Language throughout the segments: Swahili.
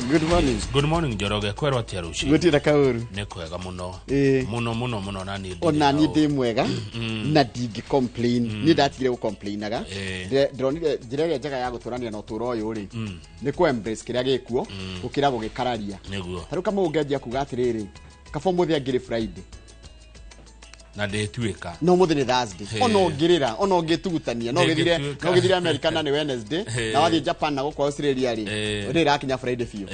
Good morning. Good morning Njoroge, kwero atia ruci. Gutira kauru. Nekwega muno. Muno nani. Ona ni ndi mwega na ndingi complain. Ni ndatigire ku complainaga. Ndronire njira njega ya guturania na uturo uyu ri. Ni ku embrace kiria gikuo, ukira gugikararia. Niguo. Taru kama ungeanjia kuga atiriri. Kaba muthi angire Friday. Na ndetuika no muthi ni Thursday ono ngirira ono ngitutania no githire America na ni Wednesday na wathi Japan na gukwa Australia ri rira akinya Friday fiyo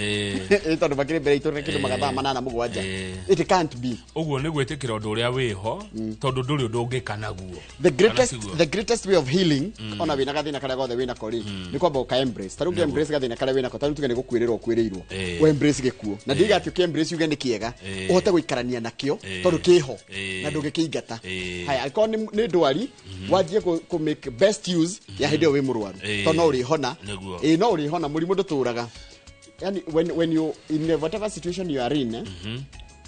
tondu bakire mbere itoreke kindu magatha manana mugwanja it can't be uguo ni gwetikira undu uria wiho tondu nduri undu ungikana guo the greatest way of healing ona wina gathina karia gothe wina kori ni kwamba uka embrace taru embrace gathina karia wina ko taru tuge ni gukwirira ukwirirwo o embrace gikuo na ndiga ati uki embrace uge ni kiega uhote guikarania nakio tondu kiho na ndugiki haya alikuwa ni ndwari wajie ku make best use ya hede we murwaru to no uri hona no uri hona murimu nduturaga yani when you in whatever situation you are in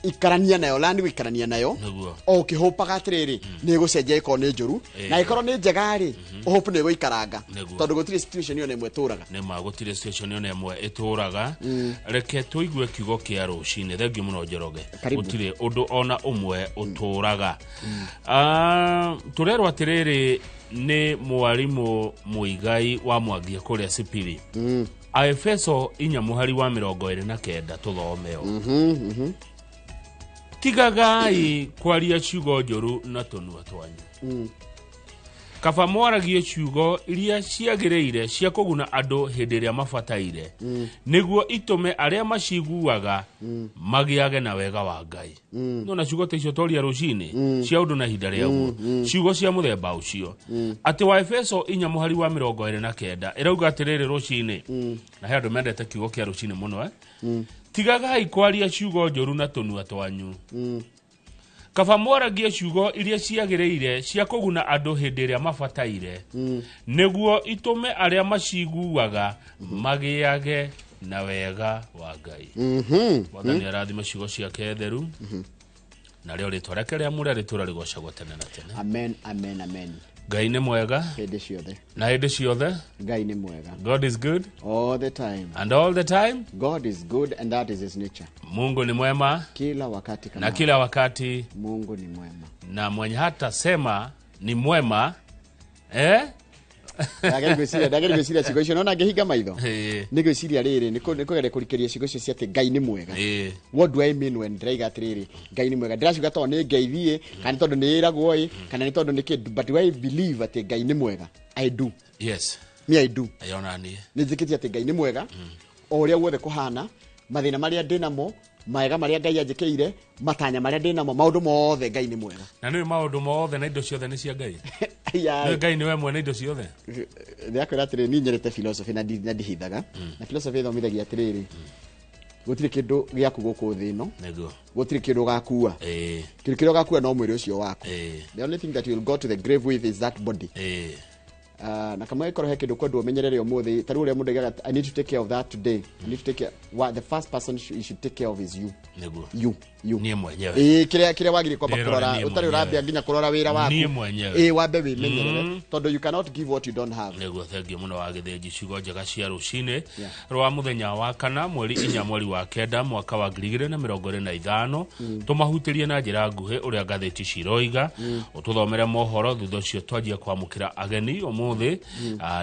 ikarania nayo landi wikarania nayo o kihopaga atiriri ni gucenjia iko ni njuru na ikoro ni njega ri hope ni guikaranga tondu gutire situation yo nemwe turaga ne magutire situation yo nemwe ituraga reke tuigue kiugo kia rucine thengi muno Njoroge gutire undu ona umwe uturaga turerwa atiriri ni mwarimu Muigai wa Mwangia kuria Sipiri Aefeso 4:29 tuthomeo tigagai kwaria ciugo njoru na tonua twanyu kaba mwaragie ciugo iria ciagireire cia kuguna andu hindi ria mabataire niguo itume aria maciguaga magiage na wega wa Ngai no na ciugo tecio toria rucini cia undu na hinda riaguo ciugo cia muthemba ucio ati wa Efeso 4:29 irauga atiriri rucini na he andu mendete kiugo kia rucini muno tigagai kwaria ciugo njoru na tonua twanyu kaba mwaragie ciugo iria ciagireire cia kuguna andu hindi ria mabataire niguo itume aria maciguaga magiage na wega wa Ngai wathani arathima ciugo ciake theru na rio ritwa reke ria mure ritura rigocagwo tene na tene amen Ngai ni mwega hindi ciothe na hindi ciothe Ngai ni mwega God is good all the time and all the time God is good and that is his nature Mungu ni mwema kila wakati na kila wakati Mungu ni mwema na mwenye hata sema ni mwema Ndageri gwiciria ciugo icio nona ngehinga maitho ni gwiciria riri ni kugere kurikiria ciugo icio cia ati Ngai ni mwega what do I mean when ndaiga atiriri Ngai ni mwega ndiraciuga to ni ngeithie kana tondu ni iragwo kana ni tondu ni kindu but do I believe ati Ngai ni mwega I do yes me I do ayona ni njikitie ati Ngai ni mwega o uria wothe kuhana mathina maria ndinamo maega maria Ngai anjikeire matanya maria ndinamo maundu mothe Ngai ni mwega na ni maundu mothe na indo ciothe ni cia Ngai ya Ngai ni we mwene indo ciothe ndiakwira atiri ni nyerete philosophy na ndihithaga na philosophy thomithagia atiriri gutire kindu giaku guku thi no nego gutire kindu gakua kindu gakua no mwiri ucio waku the only thing that you will go to the grave with is that body na kama ikoro he kindu kwendu umenyerere umuthi taru uria mundu gaga I need to take care of that today I need to take care the first person you should take care of is you nego you ni mwenyewe kiria wagire kwamba kurora utari urambia nginya kurora wira waku ni mwenyewe wambe wimenyerere tondu you cannot give what you don't have nego thengi muno wa githenji ciugo njega cia rucine rwa muthenya wa kana mweri 4 mweri wa 9 mwaka wa 2025 tumahutirie na njira nguhi uria ngatheti ciroiga ututhomere mohoro thutha cio twanjia kwamukira ageni umuthi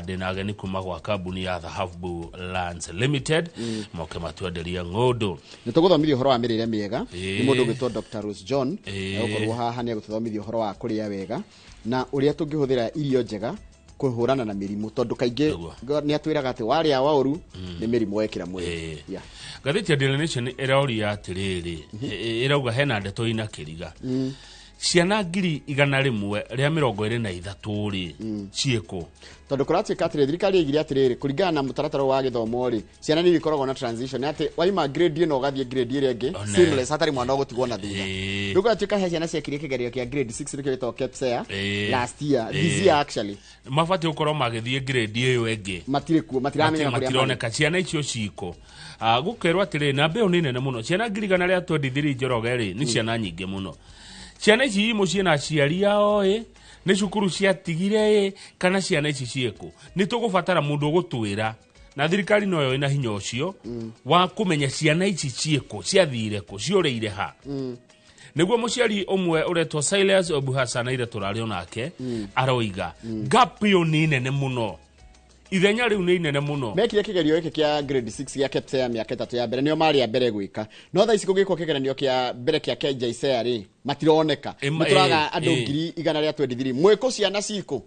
ndina ageni kuma gwa kambuni ya Dhahabu Lands Limited moke matwenderia ng'undu nituguthomithia uhoro wa mirire miega ni mundu gwitwo Dr. Rose John ukorwo haha ni gututhomithia uhoro wa kuria wega na uria tungihuthira irio njega kuhurana na mirimu tondu kaingi ni atwiraga ati waria wauru ni mirimu wekira mwiri ngatheti ya Daily Nation iraoria atiriri irauga hena ndeto ina kiriga ciana 123 ri cieko tondu kurati katire thirikari igire atiriri kuringana na mutaratara wa githomo ri ciana ni ikoragwo na transition ati waima grade ino gathie grade ire ngi seamless hatari mwana gutigwo na thutha ndugo atika he ciana ciakire kigerio kia grade 6 rikyo gitwa KPSEA last year this year actually mabati ukorwo magithie grade iyo engi matire kuo matiramenya kuria matironeka ciana icio ciko gukerwa atiri na mbeo ni nene muno ciana 123 Njoroge ri ni ciana nyingi muno ciana ici imo ciana aciari ao ni cukuru cia tigire kana ciana ici cieko ni tugubatara mundu gutwira na thirikari noyo ina hinya ucio wa kumenya ciana ici cieko ciathire ko cioreire ha niguo muciari umwe uretwo Silas Obuhasana ire turari onake aroiga gap yo ni nene muno ithenya riu ni nene muno mekire kigerio giki kia grade 6 gia KPSEA miaka 3 ya mbere nio mari ya mbere gwika no tha iciko giko kigeranio kia mbere kia KJSEA ri matironeka muturaga andu ngiri igana ria 23 mweko ciana ciko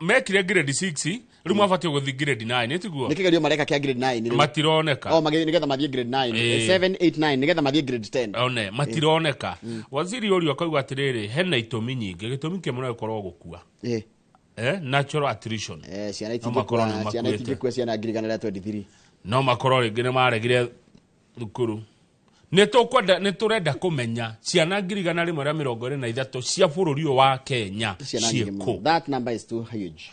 mekire grade 6 riu mwafatio guthi grade 9 etiguo nikigerio mareka kia grade 9 matironeka nigetha mathie grade 9 7 8 9 nigetha mathie grade 10 one matironeka waziri uri akaigwa atiriri hena itomi nyingi gitumi kimwe no ikorwo gukua natural attrition ciana itingikua ciana ngiri igana ria 23 no makorwo ringi ni maregire thukuru ni turenda kumenya ciana ngiri igana rimwe ria 23 cia bururi wa Kenya cieko. That number is too huge.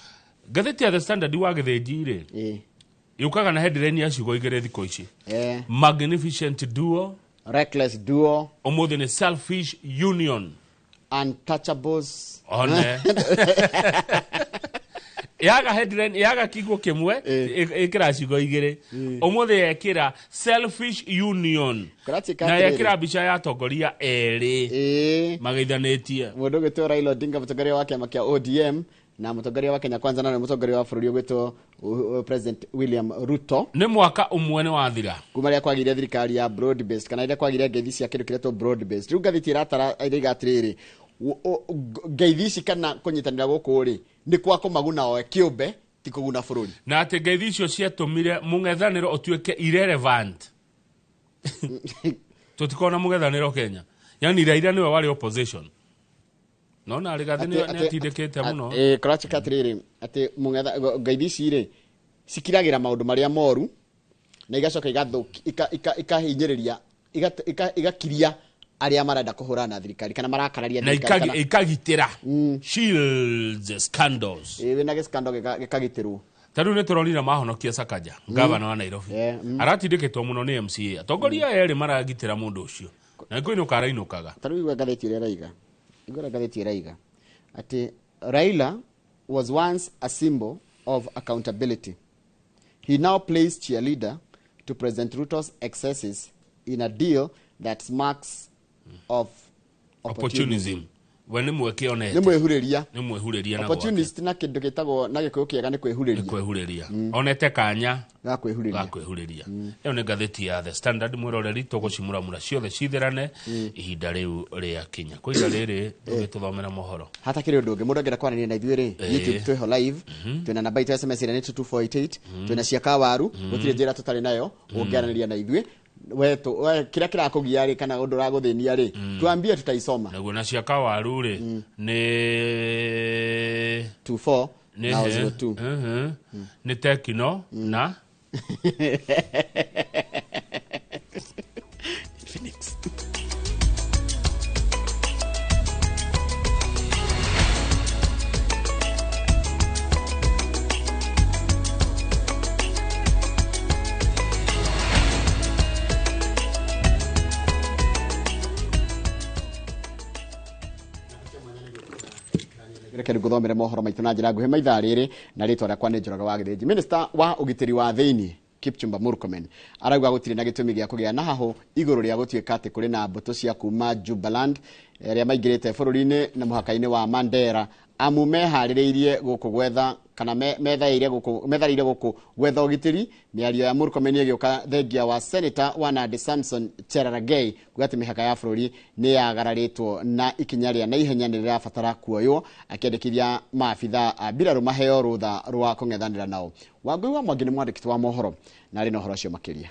Gatheti ya The Standard wa githejire yukaga na headline ya ciugo igere thiko ici magnificent duo, reckless duo, omuthi ni selfish union, untouchables one yaga headline yaga kigo kimwe ikira ciugo igere omuthi yekira selfish union na yekira bicha ya tongoria eri magithanetie mundu gitwa Raila Odinga mutongoria wa kiama kia ODM na mutongoria wa Kenya Kwanza na mutongoria wa bururi gwitwo President William Ruto ni mwaka umwe ni wathira kuma ria kwagire thirikari ya broad based kana ria kwagire ngeithi cia kindu kiretwo broad based riu ngathiti ratara iriga atiriri ngeithi ici kana kunyitanira guku ri ni kwa kumaguna o kiumbe ti kuguna bururi na ati ngeithi icio ciatumire mungethaniro otuike irrelevant tutikona mungethaniro Kenya yani Raila niwe wari opposition no na rigathi ni atindikite muno krachi katriri ati mungetha ngeithi ici ri sikiragira maundu maria moru na igacoka igathuki ikahinyiriria igakiria aria marenda kuhura na thirikari kana marakararia thirikari na ikagitira shields scandals na scandal gikagitirwo tadu ne turorira mahonokia Sakaja governor wa Nairobi aratindikitwo muno ni MCA atongoria eri maragitira mundu ucio na ngoino karainukaga tadu igwa gatheti ria raiga igora gatheti raiga ati Raila was once a symbol of accountability. He now plays cheerleader to President Ruto's excesses in a deal that smacks of opportunism. When mweke onete. Ni mwehuriria na opportunist na kindu gitagwo na gikuyu kiega ni kwehuriria. Onete kanya ga kwehuriria. Iyo ni gatheti ya The Standard mwiroreri tugucimura mura ciothe citherane ihinda riu ria Kenya. Kwa ihinda riri tugituthomera mohoro. Hata kiri undu ungi mundu angera kwaranira na ithuĩ ri YouTube tweho live twina namba itu SMS ira ni 2488 twina ciaka waru gutire njira tutari nayo ungiaraniria na ithuĩ wetu kira kirakugia ri kana undu raguthinia ri tuambie tutaisoma naguo na ciaka waru ri ni 24 na 02 ni Tekno na Phoenix. Rekeri guthomere mohoro maitu na njira nguhe maitha riri na ritwa ria kwa ni Njoroge wa Githinji. Minister wa ugitiri wa thiini Kipchumba Murkomen arauga gutire na gitumi gia kugia na haho iguru ria gutuika ati kuri na mbuto cia kuma Jubaland ria maingirite bururi-ini na muhaka-ini wa Mandera amu mehaririirie guku gwetha kana methaire guku gwetha ugitiri miario ya Murkomen igioka thengia wa Senator Wanadi Samson Cherargei gwati mihaka ya bururi ni yagararitwo na ikinyaria na ihenya ni rirabatara kuoywo akiendekithia maabitha a biraru maheo rutha rwa kung'ethanira nao. Wangui wa Mwangi ni mwandiki wa mohoro na ari no horo cio makiria.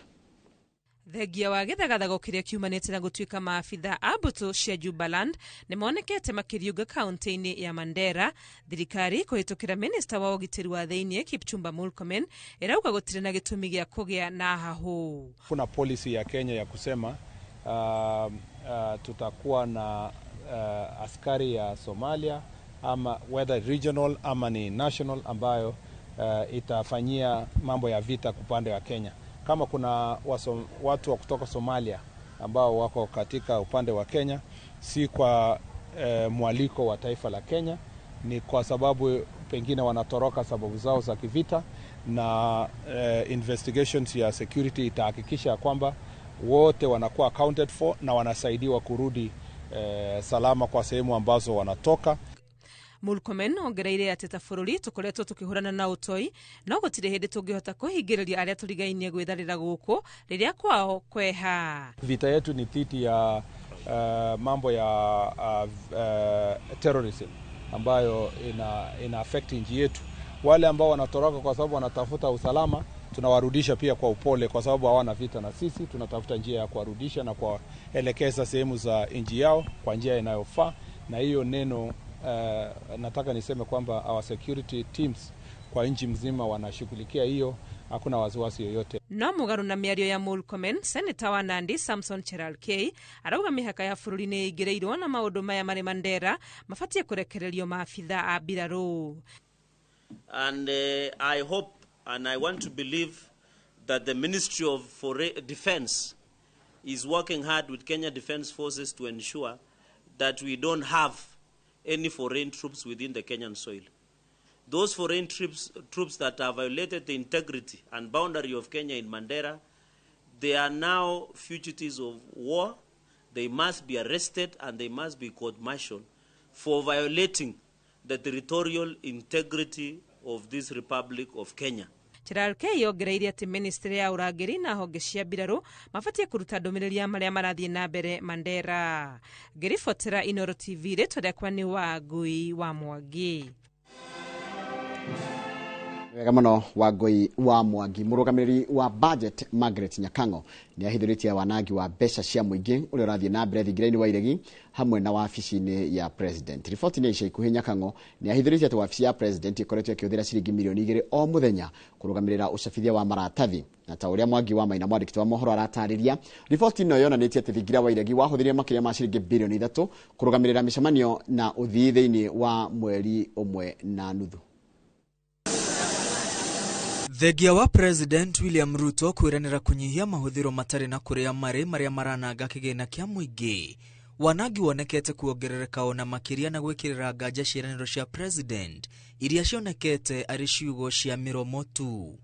Thengia wa githagathago kiria kiumanite na gutuika maabitha a mbuto cia Jubaland ni monekete makiriuga kaunti-ini ya Mandera. Thirikari kuhitukira minister wa ugitiri wa thiini Kipchumba Murkomen irauga gutire na gitumi gia kugia na haho. Kuna policy ya Kenya ya kusema tutakuwa na askari ya Somalia ama whether regional ama ni national ambayo itafanyia mambo ya vita kupande wa Kenya. Kama kuna watu wa kutoka Somalia ambao wako katika upande wa Kenya, si kwa mwaliko wa taifa la Kenya, ni kwa sababu pengine wanatoroka sababu zao za kivita, na investigations ya security itahakikisha kwamba wote wanakuwa accounted for na wanasaidiwa kurudi salama kwa sehemu ambazo wanatoka. Murkomen ongereire ati ta bururi tukoretwo tukihurana na utoi no gutire hindi tungihota kuhingiriria aria turigainie gwitharira guku riria kwao kweha. Vita yetu ni dhidi ya mambo ya terrorism ambayo ina affect nchi yetu. Wale ambao wanatoroka kwa sababu wanatafuta usalama tunawarudisha pia kwa upole, kwa sababu hawana vita na sisi. Tunatafuta njia ya kuwarudisha na kuwaelekeza sehemu za nchi yao kwa njia inayofaa, na hiyo neno nataka niseme kwamba our security teams kwa nchi mzima wanashughulikia hiyo, hakuna wasiwasi yoyote. No mugaru na miario ya Murkomen, Senator wa Nandi Samson Cherargei arauga mihaka ya bururi ni igireirwo na maundu maya mari Mandera mafatie kurekererio maafitha a mbiraru. And I hope and I want to believe that the Ministry of Defense is working hard with Kenya Defense Forces to ensure that we don't have any foreign troops within the Kenyan soil. Those foreign troops that have violated the integrity and boundary of Kenya in Mandera, they are now fugitives of war. They must be arrested and they must be court-martialed for violating the territorial integrity of this Republic of Kenya. Cherargei yongereire ati ministry ya urangiri na honge cia mbiraru mafatie kuruta ndumiriri maria marathie na mbere Mandera. Ngiribotera Inooro TV ritodekwa ni Wangui wa Mwangi. Wega muno Wangui wa Mwangi. Murugamiriri wa budget Margaret Nyakango ni ahithuritie wanangi wa mbeca cia muingi uri urathie na mbere thingiraini wa iregi hamwe na wabici-ini ya president. Riboti ni ica ikuhi Nyakango ni ahithuritie ati wabici ya president ikoretwo ikihuthira ciringi milioni 2 o muthenya kurugamirira ucabithia wa maratathi, na ta uria Mwangi wa Maina mwandiki wa mohoro aratariria. Riboti ino yonanitie ati thingira wa iregi wahuthirie makiria ma ciringi bilioni 3 kurugamirira micemanio na uthii thiini wa mweri umwe na nuthu. Thegia wa President William Ruto kwiranira kunyihia mahuthiro matari na kuria maria marananga kigina kia muingi. Wanangi wonekete kuongerereka ona makiria na gwikirira nganja ciiraniro cia president iria cionekete ari ciugo cia miromo tu.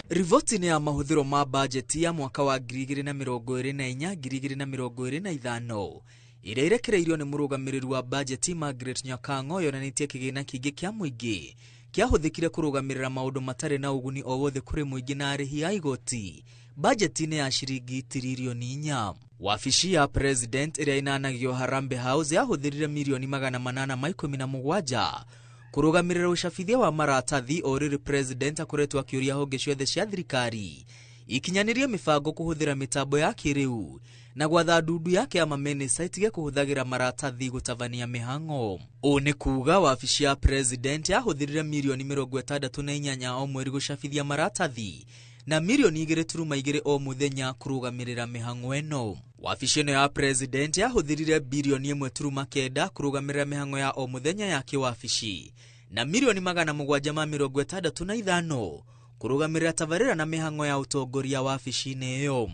Rivoti ni ya mahuthiro ma budget ya mwaka wa 2024-2025 iria irekereirio ni murugamiriri wa budget Margaret Nyakango yonanitie kigina kingi kia muingi kiahuthikire kurugamirira maundu matari na uguni o wothe kuri muingi na arihi ya igoti. Budget-ini ya shiringi tirilioni 4. Wabici ya president iria inanagio Harambee House yahuthirire milioni 817 kurugamirira ucabithia wa maratathi o riri president akoretwo akiuria honge ciothe cia thirikari ikinyanirie mibango kuhuthira mitambo ya kiriu na gwatha ndundu yake ya mamenisa itige kuhuthagira maratathi gutavania mihango. O ni kuuga wabici ya president yahuthirire milioni 68 o mweri gucabithia maratathi na milioni 2.2 o muthenya kurugamirira mihango eno. Wabici ino ya president yahuthirire bilioni 1.9 kurugamirira mihango ya o muthenya ya kiwabici na milioni 765 kurugamirira tabarira na mihango ya utongoria wa wabici-ini iyo.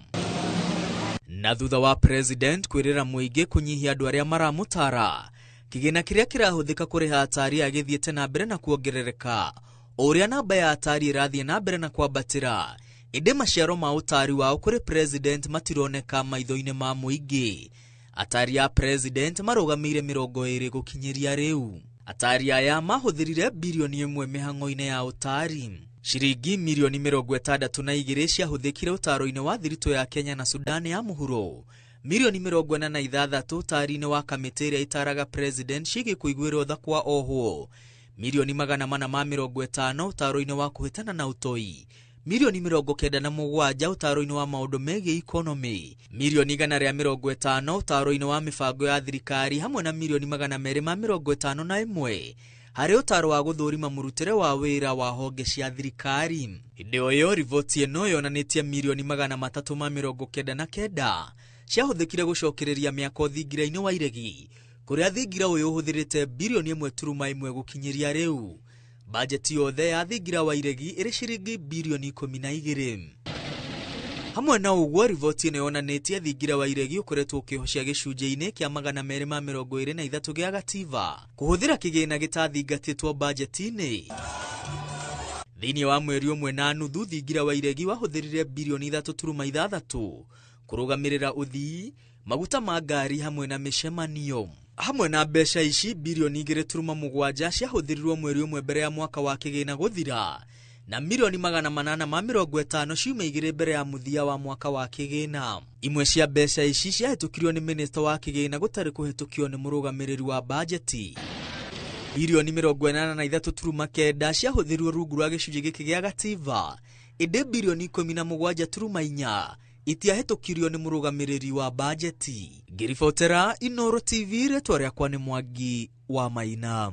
Na thutha wa president kwirira muingi kunyihia andu aria maramutara, kigina kiria kirahuthika kuriha atari agithiete na mbere na kuongerereka uria namba ya atari irathie na mbere na kwambatira, inde maciaro ma utari wao kuri president matironeka maitho-ini ma muingi. Atari ya president marugamire 20 gukinyiria riu. Atari aya mahuthirire bilioni 1 mihango-ini ya utari. Shiringi milioni 62 ciahuthikire utaro-ini wa thirito ya Kenya na Sudan ya muhuro. Milioni 46 utari-ini wa kamiti iria itaraga president cigi kuiguirwo tha kwa ohwo. Milioni 450 utaro-ini wa kuhitana na utoi. Milioni 97 utaro-ini wa maundu megie economy. Milioni 150 utaro-ini wa mibango ya thirikari hamwe na milioni 251 hari utaro wa guthurima murutire wa wira wa honge cia thirikari. Inde oyo rivoti eno yonanitie milioni 399 ciahuthikire gucokereria miako thingira-ini wa iregi kuria thingira uyu uhuthirite bilioni 1.1 gukinyiria riu. Bajeti yothe ya thingira wa iregi iri ciringi bilioni 12. Hamwe na uguo rivoti ino yonanitie thingira wa iregi ukoretwo ukihocia gicunjĩ-ini kia 223 gia gativa kuhuthira kigina gitathingatitwo bajeti-ini. Thiini wa mweri ũmwe na nuthu thingira wa iregi wahũthĩrire bilioni 3.6 kũrũgamĩrĩra uthii, maguta ma ngari hamwe na mĩcemanio. Hamwe na mbeca ici bilioni 2.7 ciahũthĩrirwo mweri ũmwe mbere ya mwaka wa kĩgĩna gũthira, na milioni 850 ciuma igĩrĩ mbere ya muthia wa mwaka wa kĩgĩna. Imwe cia mbeca ici ciahĩtũkirio nĩ minista wa kĩgĩna gũtarĩ kũhĩtũkio nĩ mũrũgamĩrĩri wa bajeti. Bilioni 83.9 ciahũthĩrirwo rungu rwa gĩcunjĩ gĩkĩ gĩa gatiba, ĩndĩ bilioni 17.4 itiahĩtũkirio nĩ mũrũgamĩrĩri wa bajeti. Ngĩribotera Inooro TV, rĩtwa rĩakwa nĩ Mwangi wa Maina.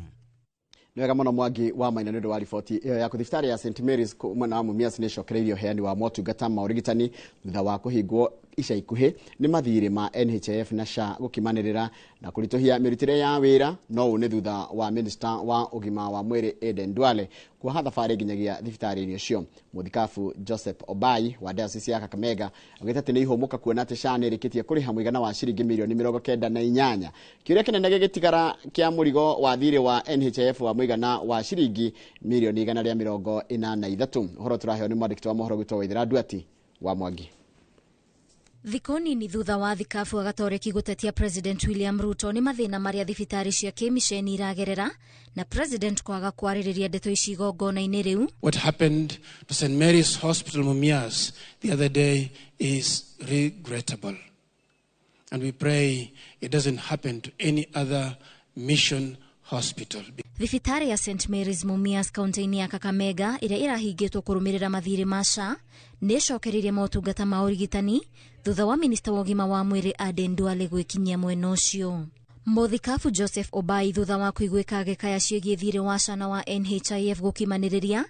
Nwega mũno Mwangi wa Maina nĩ ũndũ wa riboti ĩyo ya thibitarĩ ya St Mary's mwena wa Mumias nĩ cokereirio heani wa motungata ma ũrigitani thutha wa kũhingwo ica ikuhĩ nĩ mathirĩ ma NHIF na SHA gũkimanĩrĩra na kũritũhia mĩrutĩre ya wĩra. No ũũ nĩ thutha wa minista wa ũgima wa mwĩrĩ Aden Duale kuoha thabarĩ nginyagia thibitarĩ-inĩ ũcio. Mũthikabu Joseph Obai wa Diocese ya Kakamega augĩte atĩ nĩ ihũmũka kuona atĩ SHA nĩrĩkĩtie kũrĩha mũigana wa ciringi milioni 98. Kĩũria kĩnene gĩgĩtigara kĩa mũrigo wa thirĩ wa NHIF wa mũigana wa ciringi milioni 143. Ũhoro tũraheo nĩ mwandĩki wa mohoro gwĩtwo Waithĩra Nduati wa Mwangi. Thikũ nini thutha wa thikabu agatoreki gũtetia President William Ruto nĩ mathĩna marĩa thibitarĩ cia kĩmiceni iragerera na President kwaga kwarĩrĩria ndeto ici igongona-inĩ rĩu. What happened to St Mary's Hospital Mumias the other day is regrettable, and we pray it doesn't happen to any other mission hospital. Thibitarĩ ya St Mary's Mumias kaunti-inĩ ya Kakamega ĩrĩa ĩrahingĩtwo kũrũmĩrĩra mathirĩ ma SHA nĩ ĩcokeririe motungata ma ũrigitani thutha wa minista wa ũgima wa mwĩrĩ Aden Duale gwĩkinyia mwena ũcio. Mũthikabu Joseph Obai thutha wa kũiguĩka gĩkaya ciĩgiĩ thirĩ wa SHA na wa NHIF gũkimanĩrĩria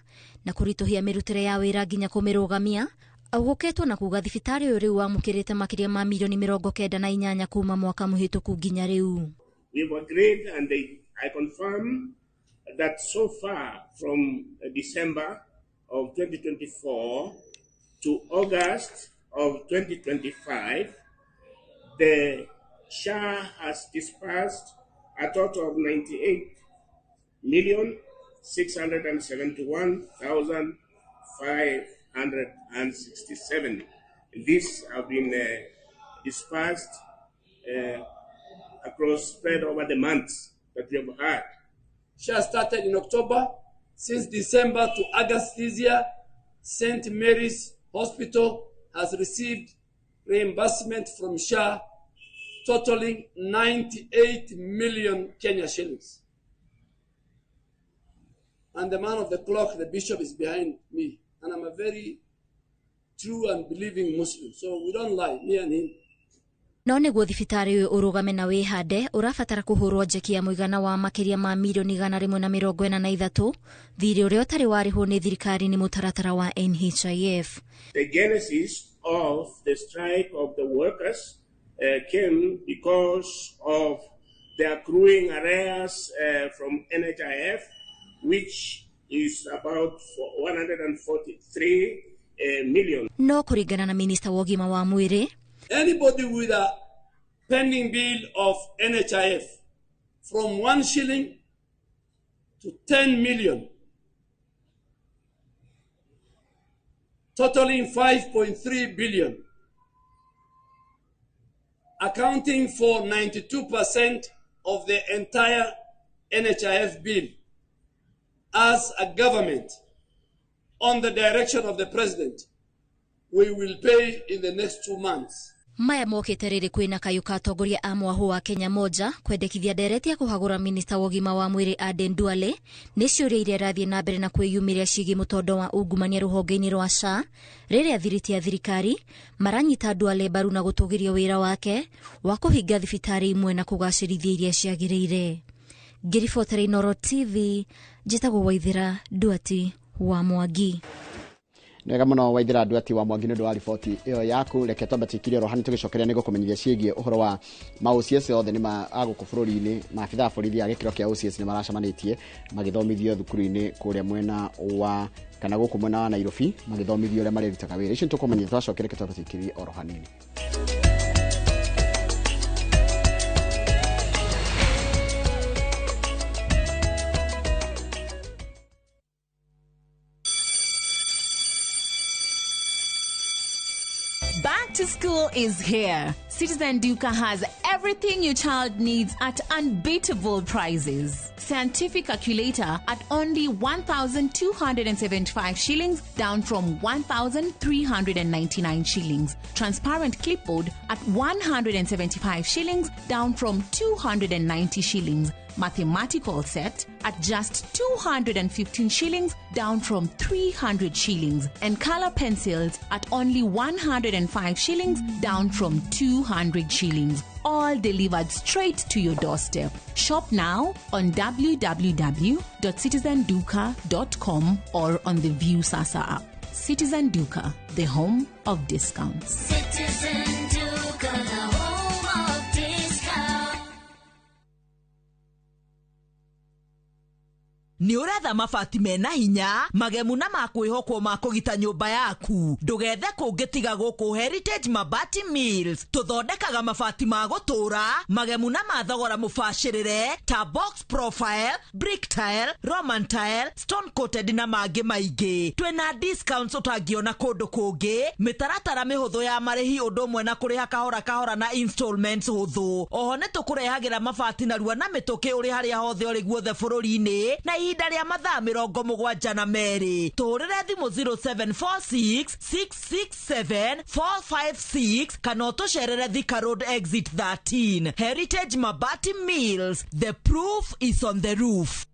na kũritũhia mĩrutĩre ya wĩra nginya kũmĩrũgamia, augũkĩtwo na kuga thibitarĩ ũyũ rĩu wamũkĩrĩte makĩria ma milioni 98 kuma mwaka mũhĩtũku nginya rĩu. We've agreed and I confirm that so far from December of 2024 to August of 2025, the SHA has disbursed a total of 98,671,567. These have been disbursed spread over the months that we have had. SHA started in October. Since December to August this year, St. Mary's Hospital has received reimbursement from SHA totaling 98 million Kenya shillings. And the man of the clock, the bishop, is behind me. And I'm a very true and believing Muslim. So we don't lie, me and him. No nĩguo thibitarĩ ũyũ ũrũgame na wĩhande ũrabatara kũhũrwo njeki ya mũigana wa makĩria ma milioni 143 thirĩ ũrĩa ũtarĩ warĩhwo nĩ thirikari nĩ mũtaratara wa NHIF. The genesis of the strike of the workers came because of the accruing arrears from NHIF, which is about 143 million. No kũringana na minista wa ũgima wa mwĩrĩ, anybody with a pending bill of NHIF from 1 shilling to 10 million, totaling 5.3 billion, accounting for 92% of the entire NHIF bill, as a government, on the direction of the president, we will pay in the next 2 months. Maya mokĩte rĩrĩ kwĩna kayũ ka atongoria a mwahũ wa Kenya moja kwendekithia ndereti ya kũhagũra minista wa ũgima wa mwĩrĩ Aden Duale nĩ ciũria iria irathiĩ na mbere na kwĩyumĩria ciĩgiĩ mũtondo wa ungumania rũhonge-inĩ rwa SHA rĩrĩa thiriti ya thirikari maranyita Duale mbaru na gũtũgĩria wĩra wake wa kũhinga thibitarĩ imwe na kũgacĩrithia iria ciagĩrĩire. Ngĩribotera Inooro TV, njĩtagwo Waithĩra Nduati wa Mwangi. Nega mũno Waithĩra Nduati wa Mwangi nĩ ũndũ wa riboti ĩyo yaku. Reke twambe tũikirie rohani tũgĩcokeria nĩguo kũmenyithia ciĩgiĩ ũhoro wa ma-OCS othe nĩ agũkũ bũrũri-inĩ. Maabithaa borithi a gĩkĩro kĩa OCS nĩ maracemanĩtie magĩthomithio thukuru-inĩ kũrĩa mwena wa kana gũkũ mwena wa Nairobi magĩthomithio ũrĩa marĩrutaga wĩra. Icio tũkũmenyithia twacokere reke twambe tũikirie oro hanini. school is here. Citizen Duka has everything your child needs at unbeatable prices. Scientific calculator at only 1,275 shillings, down from 1,399 shillings. Transparent clipboard at 175 shillings, down from 290 shillings. Mathematical set at just 215 shillings, down from 300 shillings. And color pencils at only 105 shillings, down from 200 shillings. All delivered straight to your doorstep. Shop now on www.citizenduka.com or on the View Sasa app. Citizen Duka, the home of discounts. Citizen Duka, the home of discounts. Ni uretha mabati mena hinya magemu na makwihokwo ma kugita nyumba yaku ndugethe kungitiga guku Heritage Mabati Mills tuthondekaga mabati ma gutura magemu na mathogora mubashirire ta box profile, brick tile, roman tile, stone coated na mangi maingi. Twina discounts utangiona kundu kungi, mitaratara mihuthu ya marihi undu mwe na kuriha kahora kahora na installments huthu. Oho ni tukurehagira mabati na ruwa na mituki uri haria hothe uri guothe bururi-ini na ihinda ria mathaa 72 na meri. Tuhurire thimu 0746 667 456 kana utusherere Thika Road exit 13. Heritage Mabati Mills, the proof is on the roof.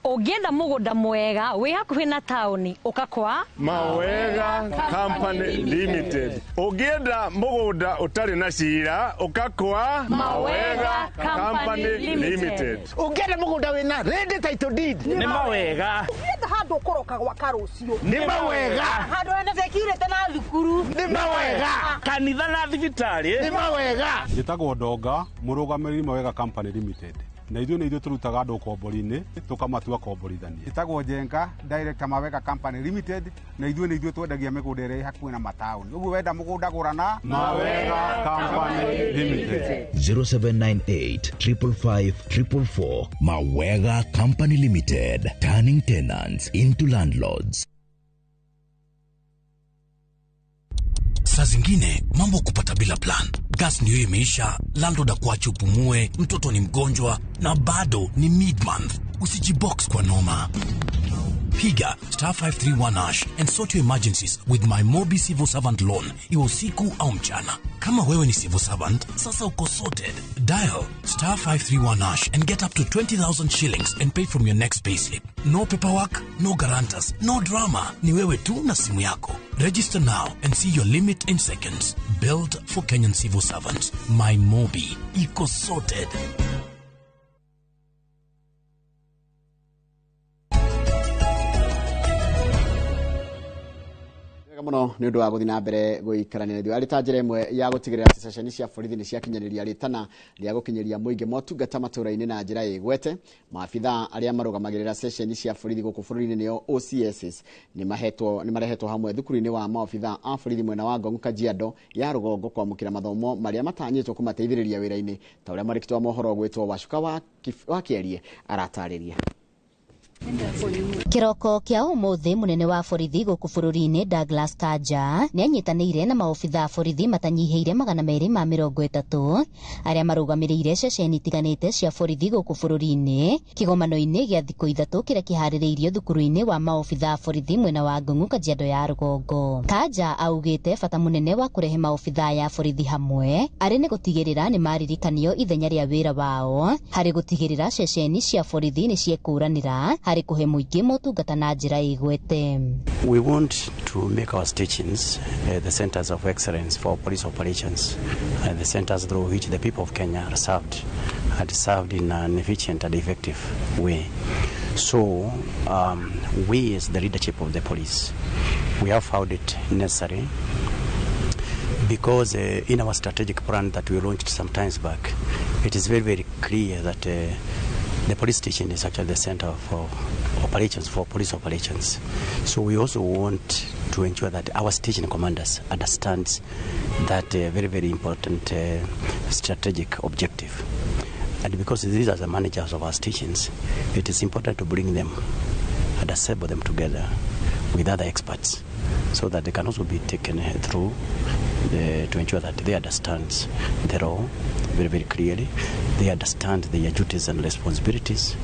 Ugienda mugunda mwega wi hakuhi na tauni ukakwa Mawega Company Limited. Ugienda mugunda utari na shira ukakwa Mawega Company Limited. Ugienda mugunda wina ready title deed ni Mawega. Ugienda handu ukoroka gwa karucio ni Mawega. Handu ene sekire tena thukuru ni Mawega. Kanitha na thibitari ni Mawega. Njitagwo Ndonga, murugamiri Mawega Company Limited. Na ithuĩ turutaga andũ kombori-inĩ tukamatua komborithania. Itagwo Njenga, Director Mawega Company Limited, na ithuĩ twendagia mĩgũnda ĩrĩa hakuhĩ na mataũni. Ũguo wenda mũgũnda gũrana Mawega Company Limited. 0798 555 444. Mawega Company Limited, turning tenants into landlords. Saa zingine mambo kupata bila plan. Gas ndiyo imeisha, landlord akuache upumue, mtoto ni mgonjwa na bado ni mid-month. Usijibox kwa noma. Piga *531# and sort your emergencies with my Mobi Civil Servant Loan, iwe usiku au mchana. Kama wewe ni civil servant, sasa uko sorted. Dial *531# and get up to 20,000 shillings and pay from your next payslip. No paperwork, no guarantors, no drama. Ni wewe tu na simu yako. Register now and see your limit in seconds. Built for Kenyan civil servants. My Mobi, iko sorted. muno ni undu wa guthi na mbere guikarania ndio ari ta njira imwe ya gutigirira ceceni cia borithi ni ciakinyaniria ritana ria gukinyiria muingi motungata matura-ini na njira igwete. Maabitha aria marugamagirira ceceni cia borithi guku bururi-ini nio OCSs ni marehetwo hamwe thukuru-ini wa maabitha a borithi mwena wa Ngong Kajiado ya rugongo kwamukira mathomo maria matanyitwo kumateithiriria wira-ini ta uria marikitwa mohoro gwitwo Wacuka wa Kierie aratariria. Kiroko kia umuthi munene wa borithi guku bururi-ini Douglas Kanja ni anyitanire na maofitha borithi matanyiheire 230 aria marugamirire ceceni tiganite cia borithi guku bururi-ini kigomano-ini gia thiku 3 kiria kihaririirio thukuru-ini wa maofitha borithi mwena wa Ngong Kajiado ya rugongo. Kanja augite bata munene wa kurehe maofitha ya borithi hamwe ari ni gutigirira ni maririkanio ithenya ria wira wao hari gutigirira ceceni cia borithi ni ciekuranira hari kuhe muingi motungata na njira igwete. We want to make our stations the centers of excellence for police operations, the centers through which the people of Kenya are served in an efficient and effective way. So we as the leadership of the police, we have found it necessary because in our strategic plan that we launched some times back, it is very, very clear that the police station is actually the center for operations, for police operations. So we also want to ensure that our station commanders understand that very, very important strategic objective. And because these are the managers of our stations, it is important to bring them and assemble them together with other experts so that they can also be taken through to ensure that they understand the law very, very clearly. They understand their duties and responsibilities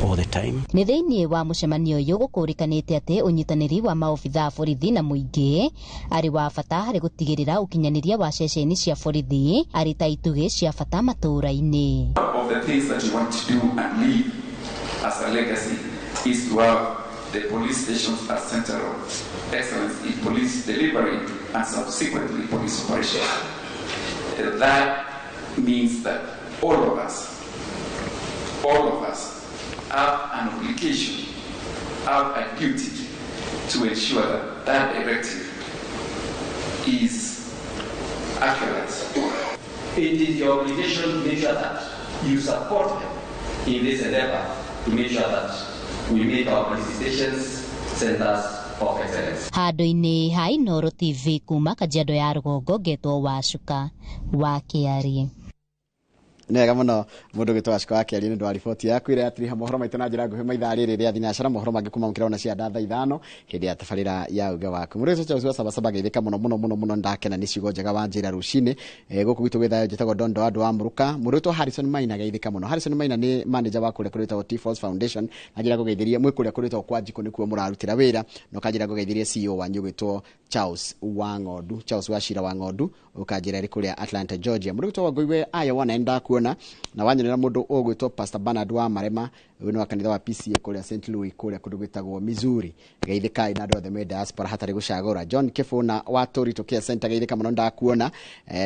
all the time. Nĩ thĩinĩ wa mũcemanio ũyũ gũkũrĩkanĩte atĩ ũnyitanĩri wa maobitha borithi na mũingĩ arĩ wa bata harĩ gũtigĩrĩra ũkinyanĩria wa ceceni cia borithi arĩ ta itugĩ cia bata matũũra-inĩ. Of the things that you want to do and leave as a legacy is to have the police stations as center of excellence in police delivery and subsequently police operation. That means that all of us have an obligation, have a duty to ensure that that directive is accurate. It is your obligation to make sure that you support them in this endeavor to make sure that we make our police stations centers of excellence. Handũ-inĩ ha Inooro TV kuma Kajiado ya Rũgongo ngetwo Wacuka wa Kĩarĩ. Nega mũno mũndũ gĩtwa Wacuka wa Kĩarĩ nĩ ndwa riboti yaku ĩrĩa yatiriha mohoro maitũ na njĩra nguhĩ maithaa rĩrĩ rĩa thinacara mohoro mangĩ kuma mukĩra ona cia ndatha ithano hĩndĩ ya tabarĩra ya uga waku mũrũ ũcio wa Sabasaba geithĩka mũno ndakena nĩ ciugo njega wa njĩra rũcinĩ gũkũ gwitũ gwĩthayo njĩtagwo Dondo andũ wa Mũruka mũrũ ũtwo Harrison Maina geithĩka mũno. Harrison Maina nĩ manager wa kũrĩa kũrĩtwo T-Force Foundation na njĩra kũgeithĩria mwĩ kũrĩa kũrĩtwo kwa Njiko nĩkuo mũrarutĩra wĩra no kanjĩra kũgeithĩria CEO wa nyũgĩtwo Charles Wang'ondu Charles Wachira Wang'ondu ũkanjĩra rĩ kũrĩa Atlanta Georgia mũrũ ũtwo Ngoiwe Iowa nenda kuona na wanyonera mũndũ ũgwĩtwo Pastor Bernard wa Marema ũyũ nĩ wa kanitha wa PCA kũrĩa St. Louis kũrĩa kũndũ gwĩtagwo Missouri geithĩkai na andũ othe me diaspora hatarĩ gũcagũra. John Kifuna wa Torito Care Center geithĩka mũno ndakuona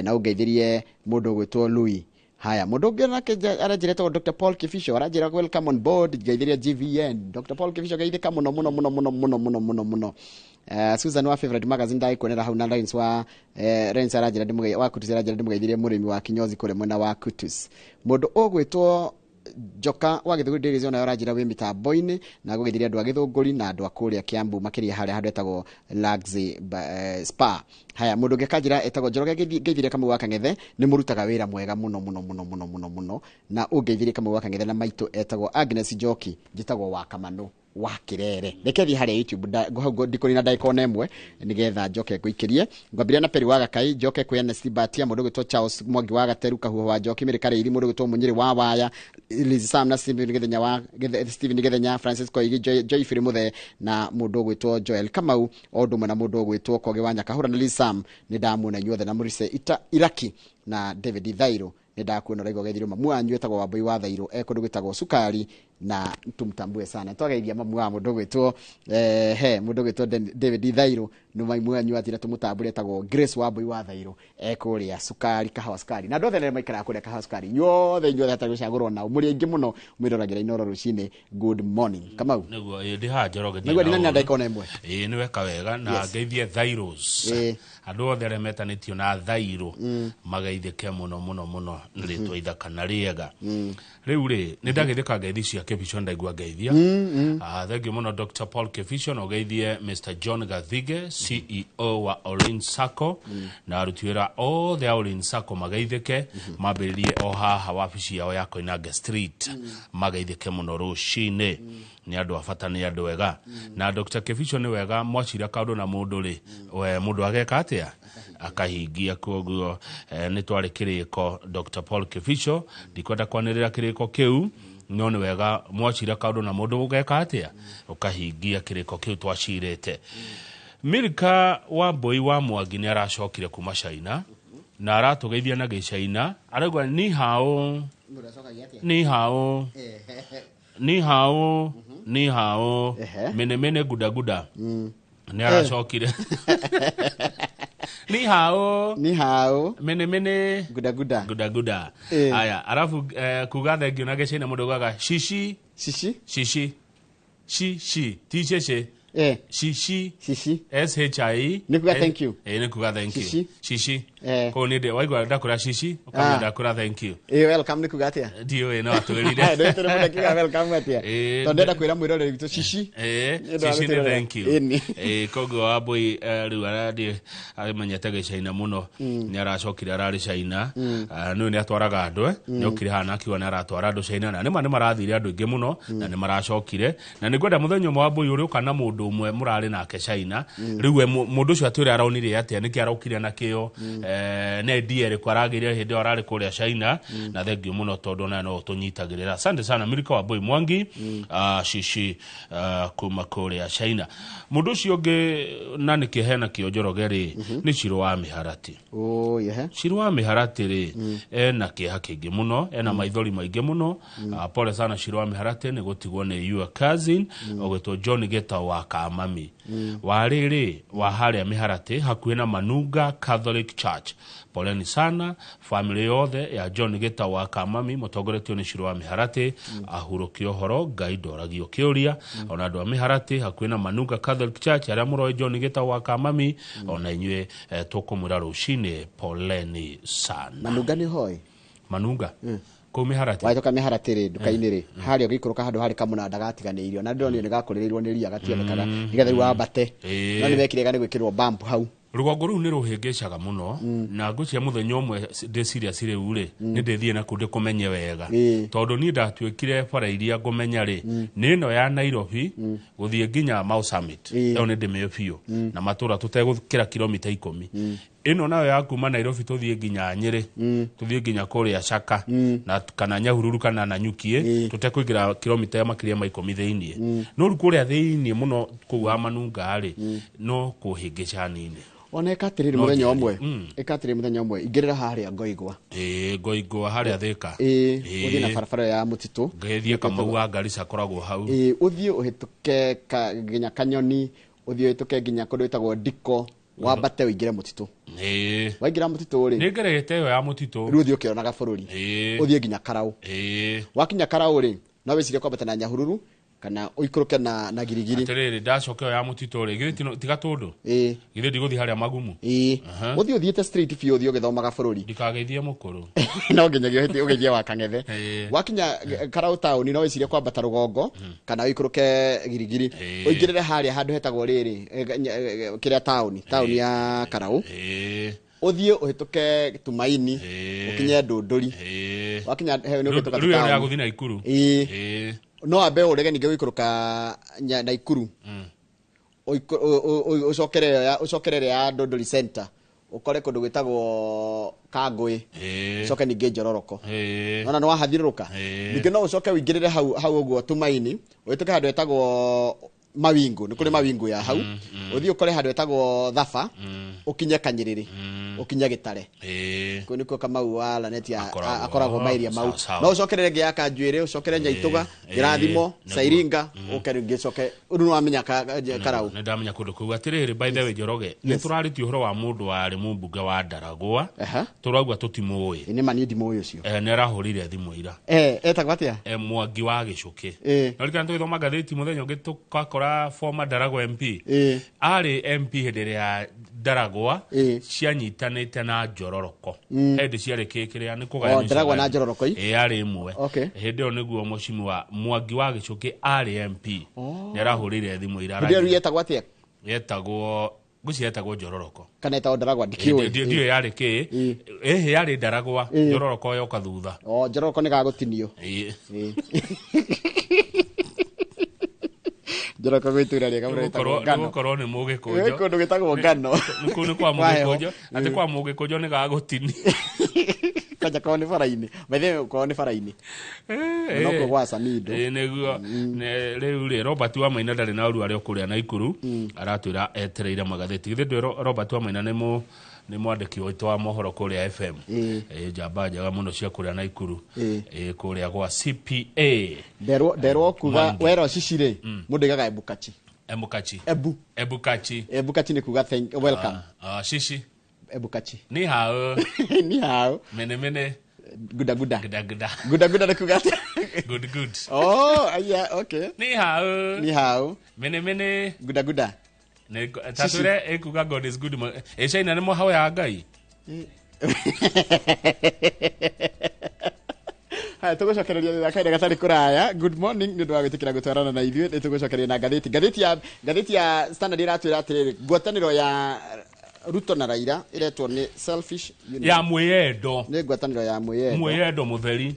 na ũgeithĩrie mũndũ ũgwĩtwo Louis. Haya mũndũ ũngĩ nake aranjĩrĩtwo Dr. Paul Kifisho aranjĩra welcome on board geithĩria GVN. Dr. Paul Kifisho geithĩka mũno. Susan wa Favorite Magazine ndai kuonera hau na lines wa Renz aranjĩra ndĩmũgeithĩrie wa Kutus aranjĩra ndĩmũgeithĩrie mũrĩmi wa Kinyozi kũrĩa mwena wa Kutus. Mũndũ ũgwĩtwo Joka wa Gĩthũngũri Dairies ona aranjĩra wĩ mitambo-inĩ na gũgeithĩria andũ a Gĩthũngũri na andũ a kũrĩa Kiambu makĩria harĩa handũ etagwo Luxy Spa. Haya mũndũ ũngĩ kanjĩra etagwo Njoroge geithĩria Kamau wa Kang'ethe nĩ mũrutaga wĩra mwega mũno na ũgeithĩrie Kamau wa Kang'ethe na maitũ etagwo Agnes Njoki njĩtagwo wa Kamano wa Kirere rekethi harĩa YouTube ndikũrĩ na ndaikona ĩmwe nigetha njoke ngũikĩrie ngwambĩrĩria na Peri wa Gakai njoke kwĩ Ernest Batia mũndũ gwĩtwo Charles Mwangi wa Gateru Kahuho wa Njoki Mĩrĩka Rĩiri mũndũ gwĩtwo Mũnyĩrĩ wa Waya Liz Sam na Steven Gĩthenya Francisco Igi Joy Firi Muthe na mũndũ gwĩtwo Joel Kamau o ũndũ ũmwe na mũndũ gwĩtwo Koge wa Nyakahũra na Liz Sam nĩ ndamuona inyuothe na Mũrice Iraki na David Thairo nĩ ndakuona raigo geithĩrio mamu wanyu etagwo Wambui wa Thairo ekũndũ gwĩtagwo Sukari na tumtambue sana twageithia mamu wa mũndũ gwĩtwo mũndũ gwĩtwo David Thairo no maimu wanyu atira tumutambure etagwo Grace Wambui wa Thairo ekũrĩa Sukari Kahawa Sukari na ndothe nĩ maikara kũrĩa Kahawa Sukari nyothe hatarĩ gũcagũrwo nao mũrĩ aingĩ mũno mwĩroragĩra Inooro rũcinĩ good morning Kamau nĩguo ndĩ ha Njoroge nĩguo ndĩ na ndaikona ĩmwe nĩ weka wega na geithie Thairos andũ othe arĩa metanĩtio na Thairo mageithĩke mũno nĩ rĩtwa ithaka na rĩega rĩu rĩ nĩ ndageithĩka ngeithi cia Kefisho ndaigua geithia thengiũ mũno Dr. Paul Kefisho na ũgeithie Mr. John Gathige CEO wa Olin Sacco na aruti wĩra othe a Olin Sacco mageithĩke mambĩrĩrie o haha wabici yao ya Koinange Street mageithĩke mũno rũcinĩ nĩ andũ a bata nĩ andũ wega na Dr. Kefisho nĩ wega mwacira kaũndũ na mũndũ rĩ mũndũ ageka atĩa akahingia koguo nĩ twarĩ kĩrĩko Dr. Paul Kefisho ndikwenda kwanĩrĩra kĩrĩko kĩu no nĩ wega mwacira kaũndũ na mũndũ ũgeka atĩa ũkahingia kĩrĩko kĩu twacirĩte. Milka wa Mbui wa Mwangi nĩ aracokire kuma China na aratũgeithia na Gĩcaina arauga ni hao mene gudaguda nĩ aracokire ni hao mene gudaguda aya arafu kuga thengio na Gĩcaina mũndũ gwaga shishi tichece shishi SHI nikuga thank you nikuga thank you shishi ko ni de waigwa ndakura shishi ukamya ndakura thank you welcome nikuga atia ndio no atugirire ndio tũremũnda kiga welcome atia tondenda kwĩra mwĩroreri witũ shishi shishi ni thank you koguo Wambui rĩu arathi amenyete Gĩcaina mũno nĩ aracokire ararĩ China nĩ atwaraga andũ nĩ okire hana akiuga nĩ aratwara andũ China na nĩ marathire andũ aingĩ mũno na nĩ maracokire na nĩ ngwenda mũthenya ũmwe Wambui ũrĩ ũkana mũndũ mundu umwe murari nake China riu mundu ucio atwire araunire atia niki araukire na kio ne diere kwaragiria hindi arari kuria China na thengio muno tondu na no tunyitagirira. Asante sana Milika wa Boy Mwangi shishi kuma kuria China. Mundu ucio ngi nani kihena kionjorogeri ni Shiro wa Miharati. Shiro wa Miharati ri ena kiha kingi muno ena maithori maingi muno. Pole sana Shiro wa Miharati ni gutigwo ni your cousin ogwetwo John Geta wa Kamami wariri wa haria Miharati hakuhi na Manunga Catholic Church. Poleni sana family yothe ya John Geta wa Kamami mutongoretio ni Shiro wa Miharati ahurukio horo gaidoragio kiuria ona andu a Miharati hakuhi na Manunga Catholic Church aria muroi John Geta wa Kamami ona inywe tukumura rucini poleni sana. Manunga ni hoi Manunga ko Miharati waitoka Miharati ri dukaini ri hari ogikuruka handu hari kamuna ndagatiganeirio na ndiro ni gakurerirwo ni ria gationekaga nigetha iwa bate no ni mekirega ni gwikirwo bump hau rugongo ru ni ruhingicaga muno na ngucia muthenya umwe de serious ri ure ni ndithie na kunde kumenye wega tondu ni ndatwikire bara iria ngumenya ri ni no ya Nairobi guthie nginya Mau Summit yo ni ndime biu na matura tutegukira kilomita 10 ino nayo ya kuma Nairobi tuthie nginya Nyeri tuthie nginya kuria Chaka na kana Nyahururu kana na Nyukie tutekuigira kilomita ya makiria ma 10 theinie no ru kuria theinie muno kuwa Manunga ri no kuhingica nini ona ekatiriri muthenya omwe ekatiriri muthenya omwe ingirira haria Ngoigwa Ngoigwa haria Thika uthie na barabara ya Mutitu ngethie Kamau wa Garissa koragwo hau uthie uhituke nginya Kanyoni uthie uhituke nginya kundu itagwo Diko wambate uingire Mutitu waingira Mutitu ri ningerete yo ya Mutitu ru uthie ukionaga bururi uthie nginya Karau wakinya Karau ri no wicirie kwambata na Nyahururu kana uikuruke na girigiri atiriri ndacokeo ya Mutitu ri githiti tiga tundu githi ndiguthi haria Magumu uthie uthiete street fio uthie ugithomaga bururi ndikageithie mukuru no nginyagia hiti ugeithie wa Kangethe wakinya Karau town no wicirie kwambata Rugongo kana uikuruke girigiri uingirire haria handu hetagwo riri kiria town ya Karau uthie uhituke Tumaini ukinye Ndunduri wakinya he ni ugituka town ya guthina Ikuru no abe urege ninge wikuruka Naikuru ucokere ya Ndunduri center ukore kundu gwitagwo Kangui coke ninge Njororoko nona no wahathiruruka ninge no ucoke wingirire hau uguo Tumaini wituke handu etagwo Mawingu ni kuri Mawingu ya hau uthie ukore handu etagwo Thafa ukinye Kanyiriri ukinye Gitare ko niko Kamau wala neti akoragwo mairia mau no ucokerere ngi ya Kanjuire ucokere Nyaituga Girathimo Sairinga ukere ngicoke uru no amenya Karau ne ndamenya kundu ku atiriri by the way Njoroge ni turariti uhoro wa mundu wari mumbunge wa Ndaragwa turagwa tutimui ni mani ndimui ucio ne rahurire thimu ira etagwa atia Mwangi wa Gicuki no rikana tuithoma gatheti muthenya ungi tukakora former Ndaragwa MP ari MP hindire ya Ndaragwa cianyitanite na Njororoko hindi ciari kikiria ni kugaya Ndaragwa na Njororoko ari imwe hindi o niguo mucimu wa Mwangi wa Gicuki ari MP ni arahurire thimu ira ndio yetagwa atia yetagwo guci yetagwo Njororoko kana etagwo Ndaragwa ndikiwe ndio yari ki yari Ndaragwa Njororoko yoka thutha Njororoko ni gagutinio Njororoko gwitura ria kamwe etagwo Ngano gukorwo ni Mugikujo kundu gitagwo Ngano ni kwa Mugikujo ati kwa Mugikujo ni gagutini kaja kwa ni faraini methe kwa ni faraini no ko gwa Samido neguo ne riu Robert wa Maina ndari na uru ari okuria Naikuru aratwira etereire magatheti githe Robert wa Maina ni mwandiki wa mohoro kuria FM jamba njaga muno cia kuria Naikuru kuria gwa CPA derwo kuga wero cicire mundu igaga Ebukachi ni kuga thank welcome shishi Ebukachi ni hao mene guda na kugata good yeah okay ni hao mene guda ne tature ekuga God is good China ni mo hawe ya Ngai Hai tugucokereria na kaida gatari kuraya good morning ni ndwa gwitikira gutwarana na ithuĩ ni tugucokereria na gatheti ya Standard iratwira atiriri ngwataniro ya Ruto na Raila iretwo ni selfish union. Ya mwiyendo. Ni ngwataniro ya mwiyendo. Mwiyendo mutheri.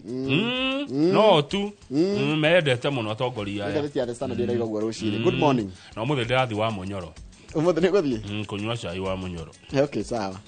No tu. Meendete muno tongoria aya. Ngai ya Standard ira igwa ruciri. Good morning. No mutheri ndathi wa Munyoro. Umutheri guthii? Kunywa cai wa Munyoro. Okay, sawa.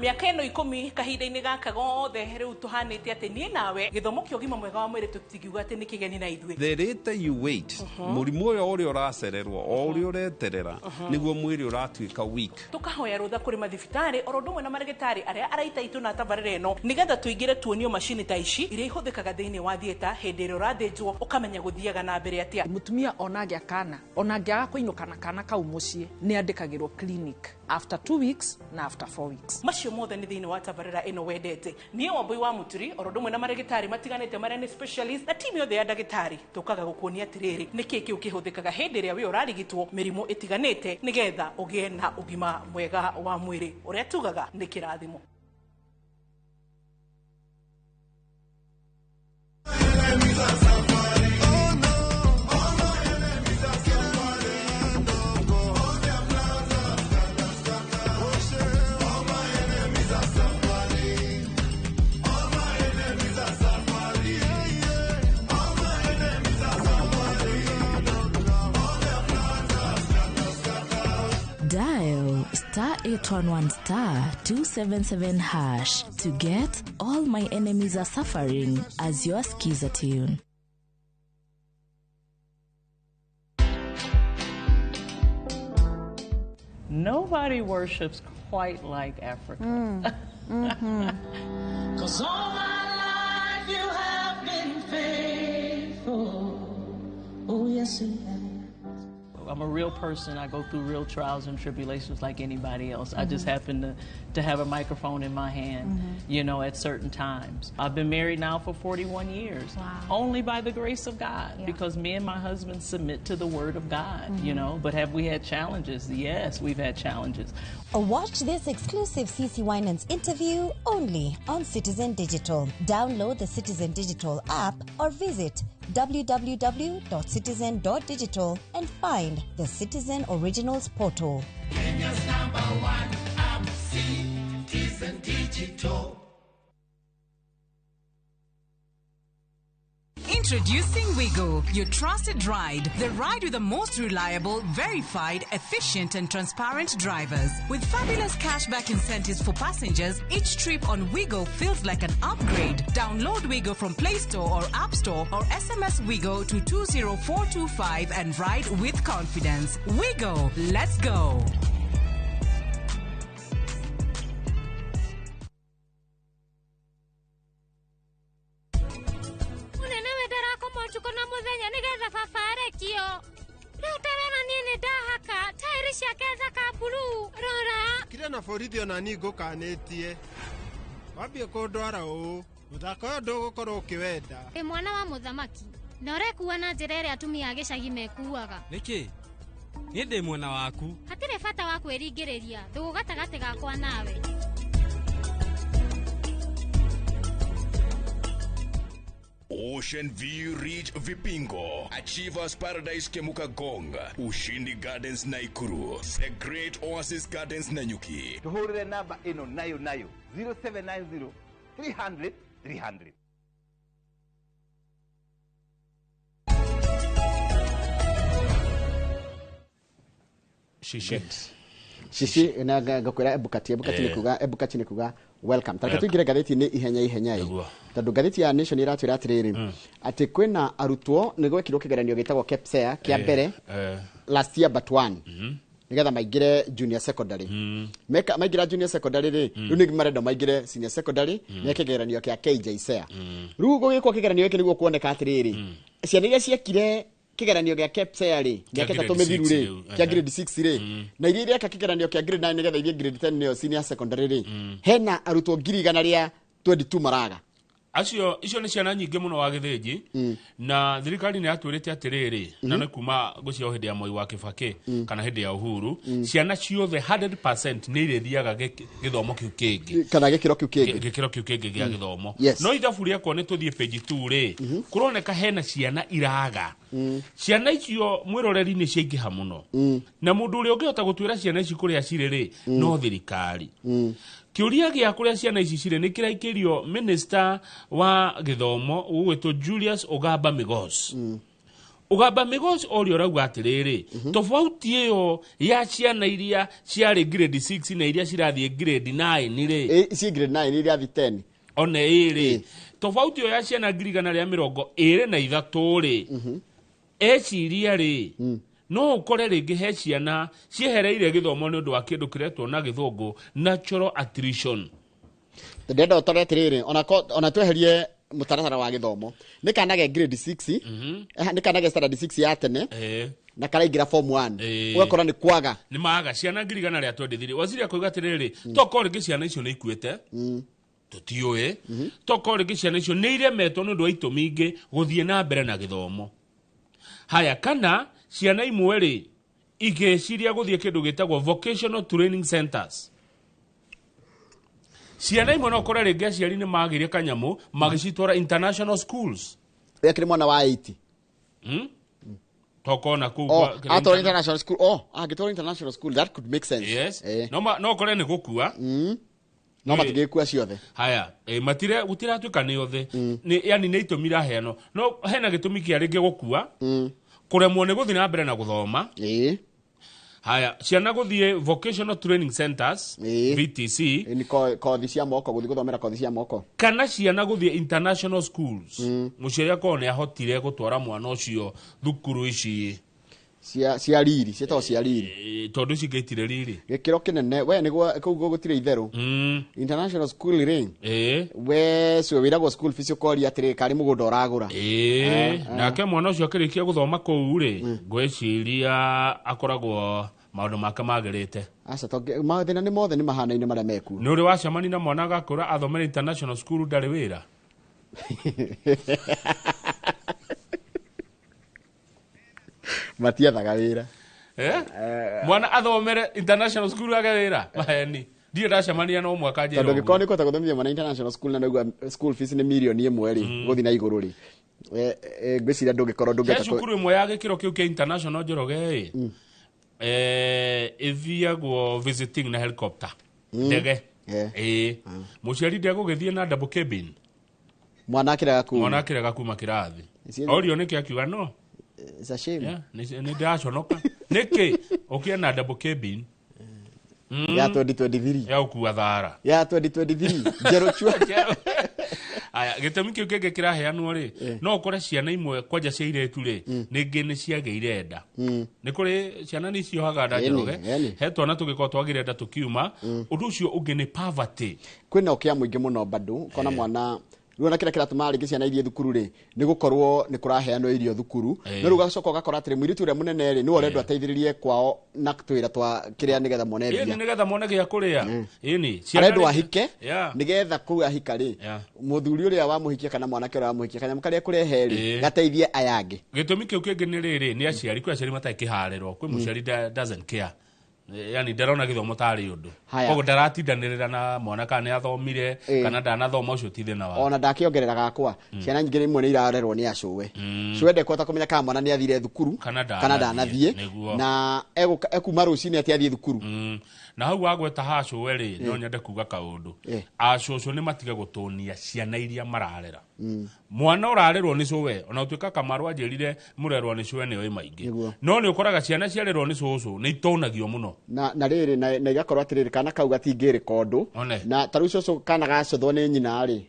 miaka ino 10 kahinda-ini gaka gothe riu tuhanite ati nie nawe githomo kia ugima mwega wa mwiri tutigiuga ati ni kigeni na ithue. The later you wait, murimu uria uracererwo o uria ureterera niguo mwiri uratuika weak. Tukahoya rutha kuri mathibitari oro ndumwe na marigitari aria araita itu na tabarire ino nigetha tuingire tuonio machini ta ici iria ihuthikaga thiini wa thieta hindi iria urathinjwo ukamenya guthiaga na mbere atia. Mutumia onage kana onangiaga kuinukana kana kau mucii ni andikagirwo clinic after 2 weeks na after 4 weeks. Macio mothe ni thiini wa tabarira ino wendete. Nie Wambui wa Muturi oro ndumwe na marigitari matiganite maria ni specialist na timu yothe ya ndagitari tukaga gukuonia atiriri niki kiu kihuthikaga hindi iria we urarigitwo mirimu itiganite nigetha ugie na ugima mwega wa mwiri uria tugaga ni kirathimo. Dial *811*277# to get All My Enemies Are Suffering as your skiza tune. Nobody worships quite like Africa. Cause all my life you have been faithful. Oh yes, you have. I'm a real person. I go through real trials and tribulations like anybody else. I just happen to have a microphone in my hand, you know, at certain times. I've been married now for 41 years, only by the grace of God, because me and my husband submit to the word of God, you know. But have we had challenges? Yes, we've had challenges. Watch this exclusive CeCe Winans interview only on Citizen Digital. Download the Citizen Digital app or visit www.citizen.digital and find the Citizen Originals portal. Kenya's #1 app, Citizen Digital. Introducing Wigo, your trusted ride. The ride with the most reliable, verified, efficient and transparent drivers. With fabulous cashback incentives for passengers, each trip on Wigo feels like an upgrade. Download Wigo from Play Store or App Store or SMS Wigo to 20425 and ride with confidence. Wigo, let's go. na borithi ona ni ngũkanĩtie wambie kũndwara ũũ mũthako ũyũ ndũgũkorwo ũkĩwenda ĩ mwana wa mũthamaki na ũrekuua na njĩra ĩrĩa atumia a gĩcagi mekuaga nĩkĩ niĩ ndĩ mwena waku hatirĩ bata wa kwĩringĩrĩria thũgũ gatagatĩ gakwa nawe Ocean View Ridge Vipingo, Achievers Paradise Kemuka Gong, Ushindi Gardens Naikuru, The Great Oasis Gardens Nanyuki. Tuhurire namba ino nayo 0790 300 300. Shishi na gakwira ebukati ni kuga welcome. Taka tuingira gatheti ni ihenya tondu gatheti ya Nation iratwira atiriri ati kwina arutwo ni gwekirwo kigeranio gitagwo KPSEA kia mbere last year but one nigetha maingire junior secondary maingira junior secondary riu ni marenda maingire senior secondary ni kigeranio kia KJSEA riu gugikwo kigeranio giki niguo kuoneka atiriri ciana iria ciekire kigeranio gya KPSEA ri gya ketatu mithiru ri kya grade 6 ri na iria ka kigeranio kya grade 9 nigetha irie grade 10 niyo senior secondary ri hena arutwo 100 ria 22 maraga icio nĩ ciana nyingĩ mũno wa gĩthĩnji na thirikari nĩ atwĩrĩte atĩrĩrĩ na nĩ kuma gũciao hĩndĩ ya Moi wa Kibaki kana hĩndĩ ya Uhuru ciana ciothe 100% nĩ irethiaga gĩthomo kĩu kĩngĩ kana gĩkĩro kĩu kĩngĩ gĩa gĩthomo no ithabu rĩakwa nĩ tũthiĩ page 2 rĩ kũroneka hena ciana iraga ciana icio mwĩroreri nĩ ciaingĩha mũno na mũndũ ũrĩa ũngĩhota gũtwĩra ciana ici kũrĩa cirĩ rĩ no thirikari Kiuria gĩa kũrĩa ciana ici cirĩ nĩ kĩraikĩrio minister wa gĩthomo ũgwĩtwo Julius Ogamba Migos. Ogamba Migos ũrĩa ũrauga atĩrĩrĩ tofauti ĩyo ya ciana iria ciarĩ grade 6 na iria cirathiĩ grade 9 rĩ si grade 9 iria thi 10 one ĩrĩ tofauti ĩyo ya ciana ngirigana rĩa 23 rĩ eciria rĩ no ukore rĩngĩ he ciana ciehereire gĩthomo nĩ ũndũ wa kĩndũ kĩretwo na gĩthũngũ natural attrition. Ndenda ũtore atĩrĩrĩ ona tweherie mũtaratara wa gĩthomo nĩ kanage grade 6 nĩ kanage standard 6 ya tene na karaingira form 1 ugakora nĩ kwaga nĩ maaga ciana ngirigana rĩa 23 waziri akoiga atĩrĩrĩ toko rĩngĩ ciana icio nĩ ikuĩte tutiũĩ toko rĩngĩ ciana icio nĩ iremetwo nĩ ũndũ wa itũmi ingĩ gũthiĩ na mbere na gĩthomo. Haya kana ciana imwe rĩ igeciria gũthiĩ kĩndũ gĩtagwo vocational training centers. Ciana imwe no kore rĩngĩ aciari nĩ magĩire kanyamũ magĩcitwara international schools. Wekire mwana wa 80 tokona kuwa atwara international school agĩtwara international school that could make sense. Yes no kore nĩ gũkua no matigĩkua ciothe. Haya matire gũtiratuĩka nĩ othe yani nĩ itũmira heano no hena gĩtũmi kĩa rĩngĩ gũkua kuremwo nĩ gũthiĩ na mbere na gũthoma. Haya ciana gũthiĩ vocational training centers VTC ni kothi cia moko gũthiĩ gũthomera kothi cia moko kana ciana gũthiĩ international schools mũciari akorwo nĩ ahotire gũtwara mwana ũcio thukuru ici cia riri cietagwo cia riri tondũ cingĩtire riri gĩkĩro kĩnene we nĩguo kũu gũtirĩ itherũ international school ring we cio wĩragwo school fees ũkoria atĩrĩ karĩ mũgũnda ũragũra nake mwana ũcio akĩrĩkia gũthoma kũu rĩ ngwĩciria akoragwo maũndũ make magĩrĩte aca mathĩna nĩ mothe nĩ mahanaine marĩa meku nĩ ũrĩ wacemani na mwana agakũra athomera international school ndarĩ wĩra matiathaga wĩra mwana athomere international school age wĩra maheni ndiye ndacemania no mwaka njĩra tondũ gĩkorwo nĩ kũhota gũthomithia mwana international school na naigua school fees nĩ mirioni 1 rĩ gũthiĩ na igũrũ rĩ ngwĩciria ndũngĩkorwo ndũngĩta cukuru ĩmwe ya gĩkĩro kĩu kĩa international Njoroge ĩthiagwo visiting na helicopter ndege mũciari ndegũgĩthiĩ na double cabin mwana akĩrega kuma kĩrathi orio nĩkĩ akiuga no it's a shame nĩ ndaconoka nĩkĩ ũkĩe na double cabin ya 2023 ya ũkua thara ya 2023 jero chua aya gĩtũmi kĩu kĩngĩ kĩraheanwo rĩ no ũkore ciana imwe kwanja cia iretu rĩ nĩngĩ nĩ ciagĩire nda nĩ kũrĩ ciana nĩ ciohaga nda Njoroge he twana tũgĩkorwo twagĩire nda tũkiuma ũndũ ũcio ũngĩ nĩ poverty kwĩna ũkĩa mũingĩ mũno bado kona mwana ruona kira kiratuma rĩngĩ ciana irie thukuru rĩ nĩ gũkorwo nĩ kũraheanwo irio thukuru no rugacoka gakora atĩrĩ mũirĩtu ũrĩa mũnene rĩ nĩ ũrendwo ateithĩrĩrie kwao na twĩra twa kĩrĩa nĩgetha mone ria nĩgetha mone gĩa kũrĩa arendwo ahike nĩgetha kũu ahika rĩ mũthuri ũrĩa wa mũhikia kana mwanake ũrĩa wa mũhikia kanyamũ karĩa kũrehe rĩ gateithie ayangĩ gĩtũmi kĩu kĩngĩ nĩ rĩrĩ nĩ aciari kwĩ aciari matarĩ kĩharĩro kwĩ mũciari doesn't care yani ndarona gĩthomo tarĩ ũndũ koguo ndaratindanĩrĩra na mwana kana nĩ athomire kana ndanathoma ũcio ti thĩna wao ona ndakĩongerera gakwa ciana nyingĩ imwe nĩ irarerwo nĩ acũwe cũwe ndekũhota kũmenya kana mwana nĩ athire thukuru kana ndanathiĩ na ekuma rũcinĩ atĩ athiĩ thukuru na hau wagweta hacũwe rĩ no nyende kuga kaũndũ acũcũ nĩ matige gũtũnia ciana iria mararera mwana ũrarerwo nĩ cũwe ona ũtuĩka Kamaru anjĩrire mũrerwo nĩ cũwe nĩyo maingĩ no nĩ ũkoraga ciana ciarerwo nĩ cũcũ nĩ itonagio mũno na rĩrĩ na igakorwo atĩrĩrĩ kana kau gatingĩrĩka ũndũ na tarũ cũcũ kana gacũthwo nĩ nyina rĩ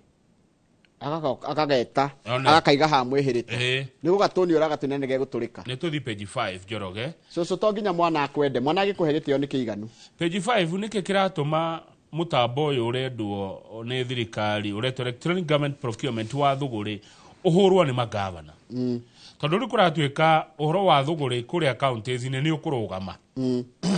akageta agakaiga ha mwĩhĩrĩte nĩ gũgatũni ũragatũnia nĩ gegũtũrĩka nĩ tũthi page 5 Njoroge cũcũ to nginya mwana akwende mwana agĩkũhe gĩtĩo nĩ kĩiganu page 5 nĩkĩ kĩratũma mũtambo ũyũ ũrendwo nĩ thirikari ũretwo electronic government procurement wa thũgũrĩ ũhũrwo nĩ magavana tondũ rĩu kũratuĩka ũhoro wa thũgũrĩ kũrĩa counties-inĩ nĩ ũkũrũgama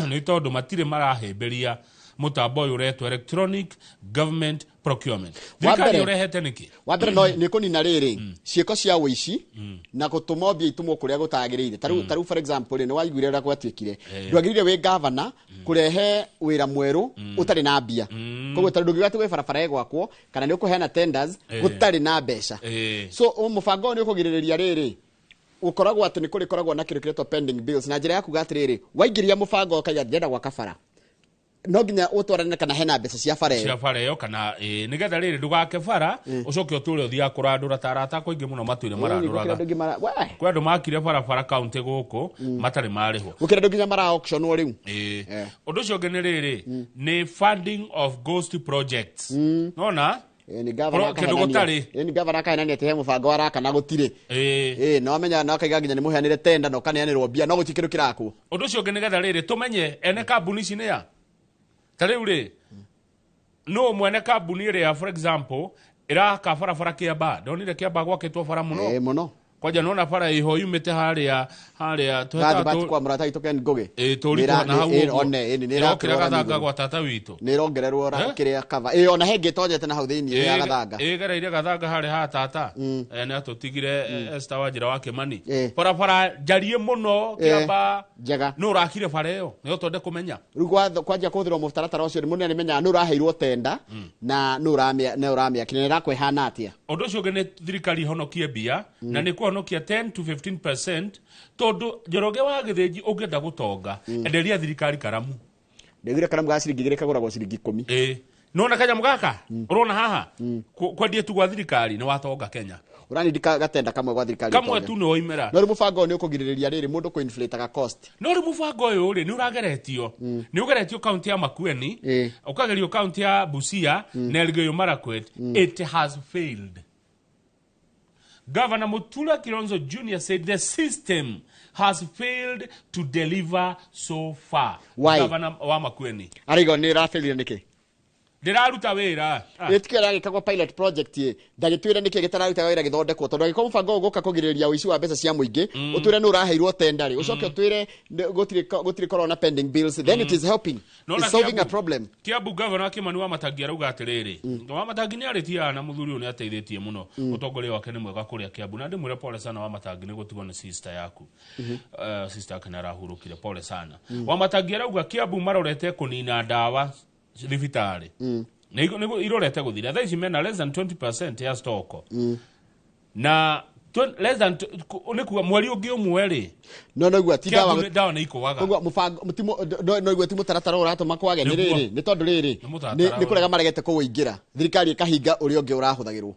nĩ tondũ matirĩ marahĩmbĩria mutambo uyu uretwo electronic government procurement. Thirikari urehete niki? Wambere no ni kunina riri ciiko cia wici na gutuma mbia itumwo kuria gutagiriire. Taru for example ni waiguire ra gwatwikire ndwagirire we governor kurehe wira mweru utari na mbia. Koguo taru ndugigatu we barabara gwakwo kana ni ukuheana tenders gutari na mbeca. So mubango ni ukugiriria riri ukoragwo ati ni kuri koragwo na kireketo pending bills na njira yaku gatiriri waingiria mubango kaya ndenda gwa kabara no nginya utwarane kana hena mbeca cia bara yo kana nigetha riri ndugake bara ucoke utule uthia kurandura tarata ko ingi muno matwire maranduraga kwa andu makire bara county guku matari mariho ukira nginya mara auction wo riu undu ucio ngi ni riri ni funding of ghost projects nona ni gavana kana ni te mubango waraka na gutire no menya no kaiga nginya ni muheanire tenda no kaneanirwo mbia no gutikiru kirako undu ucio ngi nigetha riri tumenye ene kambuni ici ni ya Tareu no mwene kambuni ria for example iraka barabara Kiamba ndonire Kiamba gwakitwo bara muno muno kwaja nona bara iho yumite haria twetatu kwa murata itoke Ngugi turi na hau one ni rakira gathanga gwa tata witu ni rongererwo rakiria kava ona henge tojete na hau thiini ya gathanga gereire gathanga hari ha tata ni atutigire Esther Wajira wa Kimani bara jarie muno Kiamba njega no rakire bara iyo ni utonde kumenya rugwa kwanja kuthirwo mutaratara ucio ni munene ni menya no raheirwo tenda na no ramia kinene rakwe hana atia undu ucio ngene thirikari honokie bia na ni kuhonokia 10 to 15% tondu Njoroge wa Githĩnji ungenda gutonga enderia thirikari karamu ndegire karamu ga ciringi igire kaguragwo ciringi 10 nona kanya mugaka urona haha kwendie tu gwa thirikari ni watonga Kenya urani ndika gatenda kamwe gwa thirikari kamwe tu no imera no mubango ni ukugiriria riri mundu ku inflate ga cost no mubango uyu ri ni urageretio ni ugeretio county ya Makueni ukagerio county ya Busia na Elgeyo Marakwet it has failed. Governor Mutula Kilonzo Jr. said the system has failed to deliver so far. Why? Governor wa Makueni arigo ni rafelire niki ndiraruta wira itikira gikagwa pilot project ye ndagitwira niki gitararuta wira githondekwo tondu giko mubango guka kugiriria uici wa mbeca cia muingi utwire no raheirwo tendari ucoke utwire gutiri corona pending bills then it is helping it's solving a problem. Kiambu governor Kimani wa Matangi arauga atiriri wa Matangi ni aritia na muthuri uyu ni ateithitie muno utongoria wake ni mwega kuria Kiambu na ndimwire pole sana wa Matangi ni gutigwo ni sister yaku sister kana rahurukire pole sana wa Matangi arauga Kiambu marorete kunina ndawa thibitari nigo irorete guthira thaici mena less than 20% ya stock na less than niku mweri ungi umwe ri no igwa ti dawa ni ikuwaga koguo mubango mutimo no igwa ti mutaratara uratuma kwage ni riri ni tondu riri ni kurega maregete kuwingira thirikari ikahinga uri ungi urahuthagirwo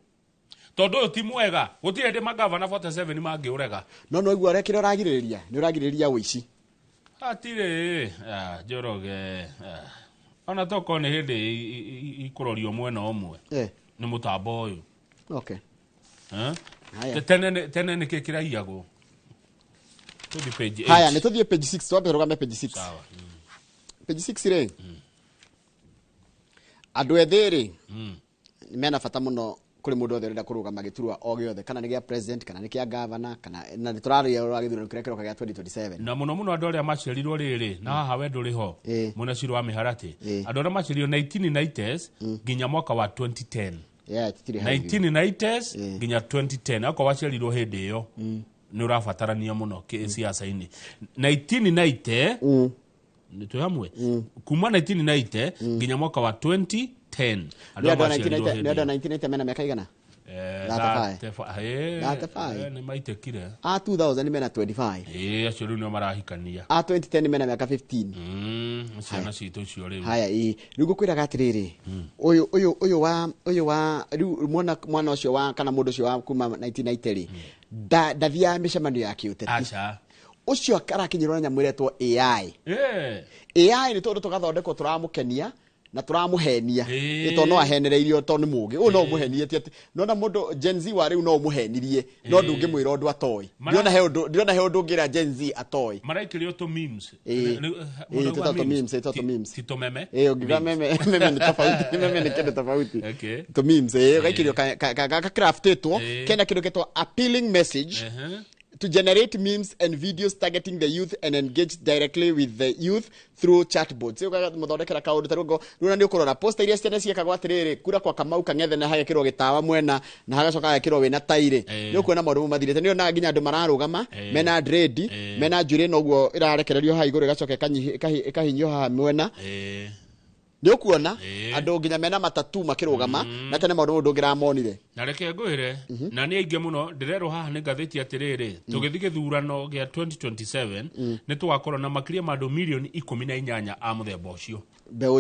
tondu ti mwega gutire ndi magavana 47 mangi urega no igwa rekire uragiriria ni uragiriria wici atire Njoroge ona toko ni hindi ikurorio mwena omwe ni mutambo uyu okay tene ni kikiraiago tuthi page 8 haya ni tuthi page 6 twabe rugame page 6 sawa page 6 re andu ethiri ni mena fata muno kuri mundu othe urenda kurugama giturwa o giothe kana ni gia president kana ni kia governor kana na turari uragithurano kirekero kia 2027 na muno andu aria macirirwo riri na haha we nduriho muna ciro wa miharati andu aria macirirwo 1990s nginya mwaka wa 2010 1990s nginya 2010 ako wacirirwo hindi iyo ni urabatarania muno siasa-ini 1990 ni tuhamwe kuma 1990 nginya mwaka wa 2010 ndio 1990 mena miaka igana ni maitekire 2000 mena 25 acio riu no marahikania 2010 mena miaka 15 ciana citu cio riu haya riu gukwiraga atiriri uyu wa riu mwana ucio wa kana mundu ucio wa kuma 1990 ndathia micemano ya kiuteti acha ucio karakinyirwo nyamwiretwo AI ni tondu tugathondekwo turamukenia na turamuhenia ito no ahenereirio to ni mugi no muhenie ti no na mundu Gen Z wa riu no muhenirie no ndungi mwira undu atoi ndiona he undu ngira Gen Z atoi maraikirio to memes to memes tito meme ngiga meme ni tofauti meme ni kende tofauti to memes gaikirio ka craftitwo kena kindu kitwa appealing message to generate memes and videos targeting the youth and engage directly with the youth through chatbots. Ukaga muthondekera kaundu tarugo runa ni ukurora posta iria ciana ciekagwo atiriri kura kwa Kamau Kang'ethe na hagekirwo gitawa mwena na hagacoka hagekirwo wina taire ni ukuona maundu mathirite ni ona nginya andu mararugama mena dread mena njuri noguo irarekererio ha iguru igacoka ikahinyio ha mwena ni ukuona andu nginya mena matatu makirugama na tene maundu ndungiramonire na reke ngwire na ni ainge muno ndirero haha ni ngatheti atiriri tugithige thurano gia 2027 ni tugakorwo na makiria mandu milioni 18 a muthemba ucio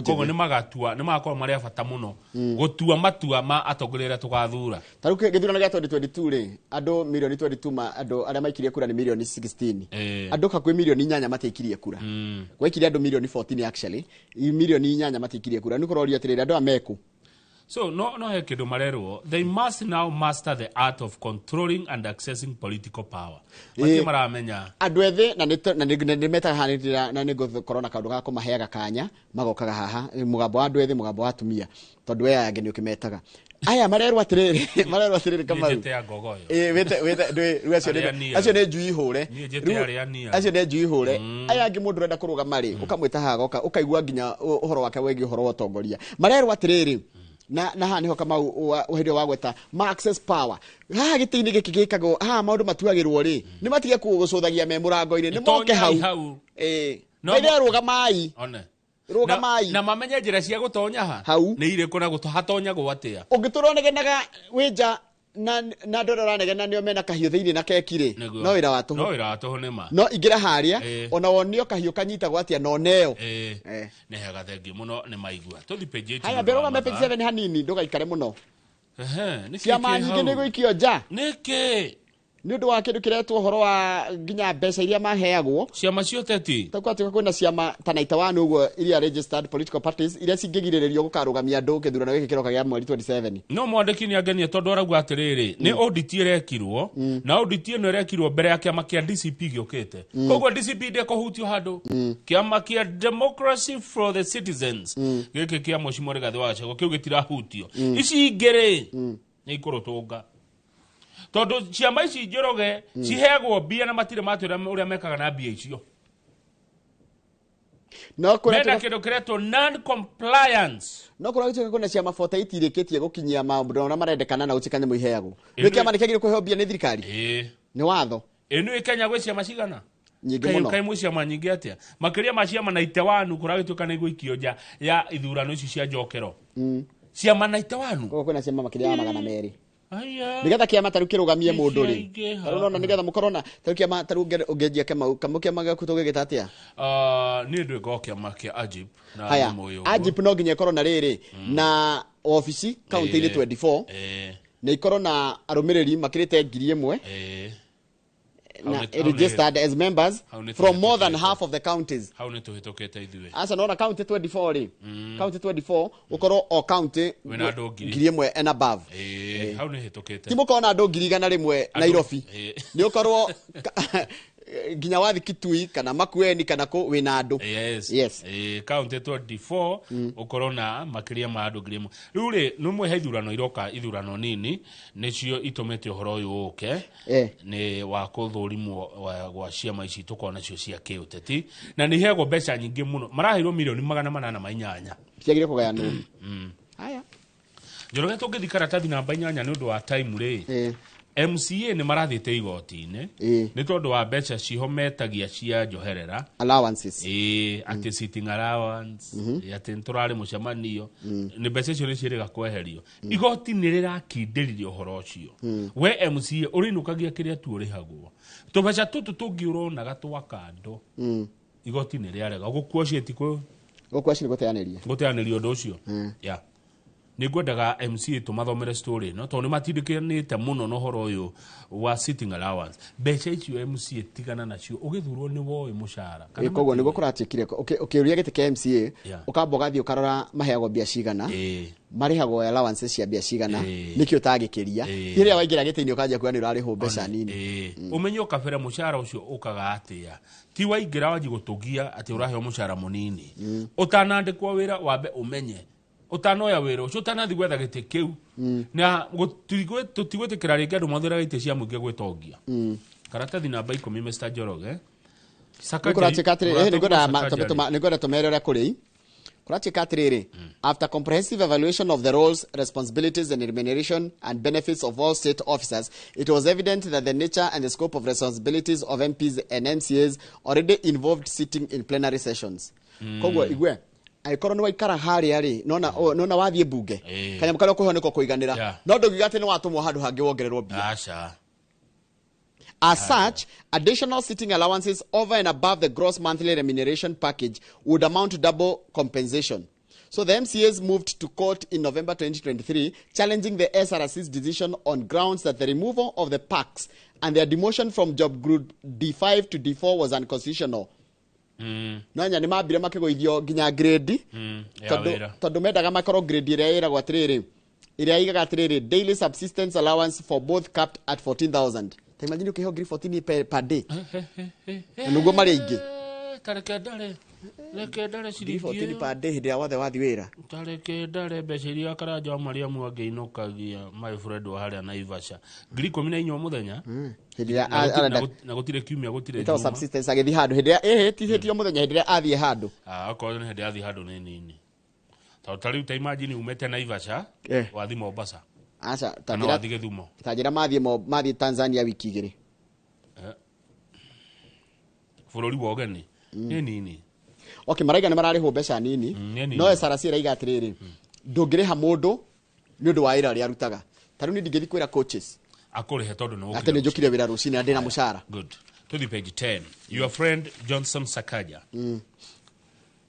kogo ni magatua ni magakorwo mari abata muno gutua matua ma atongorera tugathura taruke githurano gia 2022 ri andu milioni 22 andu aria maikirie kura ni milioni 16 andu kakwe milioni 8 mataikirie kura gwekirie andu milioni 14 actually milioni 8 mataikirie kura ni kuroria atiriri andu ameku. So no he kindu marerwo they must now master the art of controlling and accessing political power. Mati maramenya andu ethe na ni metahanitira na ni gukorwo na kaundu ga kumaheaga kanya magokaga haha mugambo wa andu ethe mugambo wa atumia tondu aya angeni ukimetaga aya marerwo atiriri kama acio ne njui hure acio ne njui hure aya angi mundu renda kurugama ri ukamwita haga ukaigua nginya uhoro wake wengi uhoro wa utongoria marerwo atiriri na ha niho kama uhidi wa gweta access power ha gitini gikigikago ha maundu matuagirwo ri ni matige kugucuthagia me murango-ini ni moke hau no rugamai one rugamai na mamenye njira cia gutonya ha ni ire kuna gutohatonya gwatia ungituronegenaga winja na ndorora negena nio mena kahiu thiini na kekire no wira watuho nima no ingira haria ona wonio kahiu kanyita gwatia no neo ne haga thengi muno ni maigua tuthi page 8 haya beroga me page 7 hanini ndugaikare muno ni ciama nyingi ni guikio nja niki ni undu wa kindu kiretwo horo wa nginya mbeca iria maheagwo ciama cioteti takwatuka kwina ciama tanaita wanu uguo iria registered political parties iria cingigirirerio gukarugamia andu kithurano giki kiroka gia mweri 27 no mwandiki ni agenia tondu arauga atiriri ni audit irekirwo na audit ino irekirwo mbere ya kiama kia DCP giukite koguo DCP ndeko hutio handu kiama kia Democracy for the Citizens giki kia Mheshimiwa Rigathi wa Gachagua kiu gitira hutio ici ingere ni ikurutunga tondu ciama ici njoroge ciheagwo mbia na matire matwira uria mekaga na mbia icio no kuna kindu kiretwo non compliance no kuna gituka kuna ciama 48 irikitie gukinyia maundu na marendekana na gutikanye muiheagwo ni kiama nikagire kuheo mbia ni thirikari ni watho enu ikenya gwe ciama cigana nyingi muno kai mwe ciama nyingi atia makiria ma ciama na itewanu kuragituka ni guikio nja ya ithurano ici cia njokero ciama na itewanu koguo kuna ciama makiria ya 200 aya nigetha kiama tarukirugamie mundu ri tarona nigetha mukorona tarukiama taruge ungenjia kamukia magaku tugigita atia ni ndu gokia makia ajip na moyo ajip no nginya korona riri na office county ile 24 na ikorona arumiriri makirite 1000 registered as members from more than half of the counties. How ne tuhitokete ithuwe asa no na county 24 ri county 24 ukoro o county wena ndo 1000 and above how ne hitokete timo kona ndo 1,100 Nairobi ni ukorwo ginya wathi Kitui kana Makueni kana ko wina andu yes county 24 ukorona makiria ma andu ngirimu rure numwe haithurano iroka ithurano nini nicio itomete uhoro uyu uke ni wa kuthurimwo gwa ciama ici tukona cio cia kiuteti na ni hego mbeca nyingi muno marahirwo milioni 808 ciagire kugayanwo haya njoroge tungithikara tathi namba 8 ni undu wa time ri MCA ni marathite igoti-ini ni tondu wa mbeca cihometagia cia njoherera allowances ati sitting allowance ati nturari mucemanio ni mbeca icio ni ciiriga kweherio igoti ni rirakindiririo uhoro ucio we MCA urinukagia kiria tu urihagwo tubeca tutu tungiuronaga twakando igoti ni riarega gukuocia tiko gukuocia guteaniria undu ucio ya nigwendaga MCA tumathomere story no tondu matindikanite muno no horo uyu wa sitting allowance mbeca icio MCA tigana nacio ugithurwo ni woi mushara kana koguo nigo kuratikire ukiuria gite ka MCA ukamba gathi ukarora maheagwo mbia cigana marihagwo allowances cia mbia cigana nikio tagikiria iria waingira gite-ini ukanja kuani urariho mbeca nini umenyo kabere mushara ucio ukaga atia ti waingira waji gutugia ati uraheo mushara munini utanandikwo wira wambe umenye utanoya wira ucio utanathi gwetha gite kiu na tutigwetikira ringi andu mathira gite cia muingi gwitongia karatathi namba 10 Mr. Njoroge nigora tumere ria kuri kurachika atiriri after comprehensive evaluation of the roles, responsibilities and remuneration and benefits of all state officers, it was evident that the nature and the scope of responsibilities of MPs and MCAs already involved sitting in plenary sessions. Kogwo igwe aikoro ni waikara haria ri nona wathie bunge kanyam kale ko honeko kuiganira no ndugigate ni watumwo handu hangi wongererwo bia As such, additional sitting allowances over and above the gross monthly remuneration package would amount to double compensation. So the MCAs moved to court in November 2023, challenging the SRC's decision on grounds that the removal of the PACs and their demotion from job group D5 to D4 was unconstitutional. Nanya ni mabire makigoithio ginya grade tondu mendaga makoro grade iria iragwa atiriri iria igaga atiriri daily subsistence allowance for both capped at 14,000. Imagine ukiho grade 14 per day. Nugo mari ingi. Tareke dare siri 14 per day hidi ya wathe wathi wira. Tareke dare beciria karaja Maria Mwangi inokagia my friend wa haria Naivasha. Grade 14 muthenya. Hidi ya na gutire kiumia gutire. Ito subsistence agithi handu hidi ya hitio muthenya hidi ya athie handu. Akoro ni hidi athie handu nini. Tari uta imagine umete Naivasha wathi Mombasa. Acha tajira mathie Tanzania wiki igiri. Furori wogeni nini. Okay, maraiga ni marariho mbeca nini. No SRC raiga atiriri ndungiriha mundu ni undu wa ira ria rutaga. Taru ni ndigithi kwira coaches akurihe tondu no ati ni njukire wira rucini ndina mushara. Good. To the page 10. Your friend Johnson Sakaja.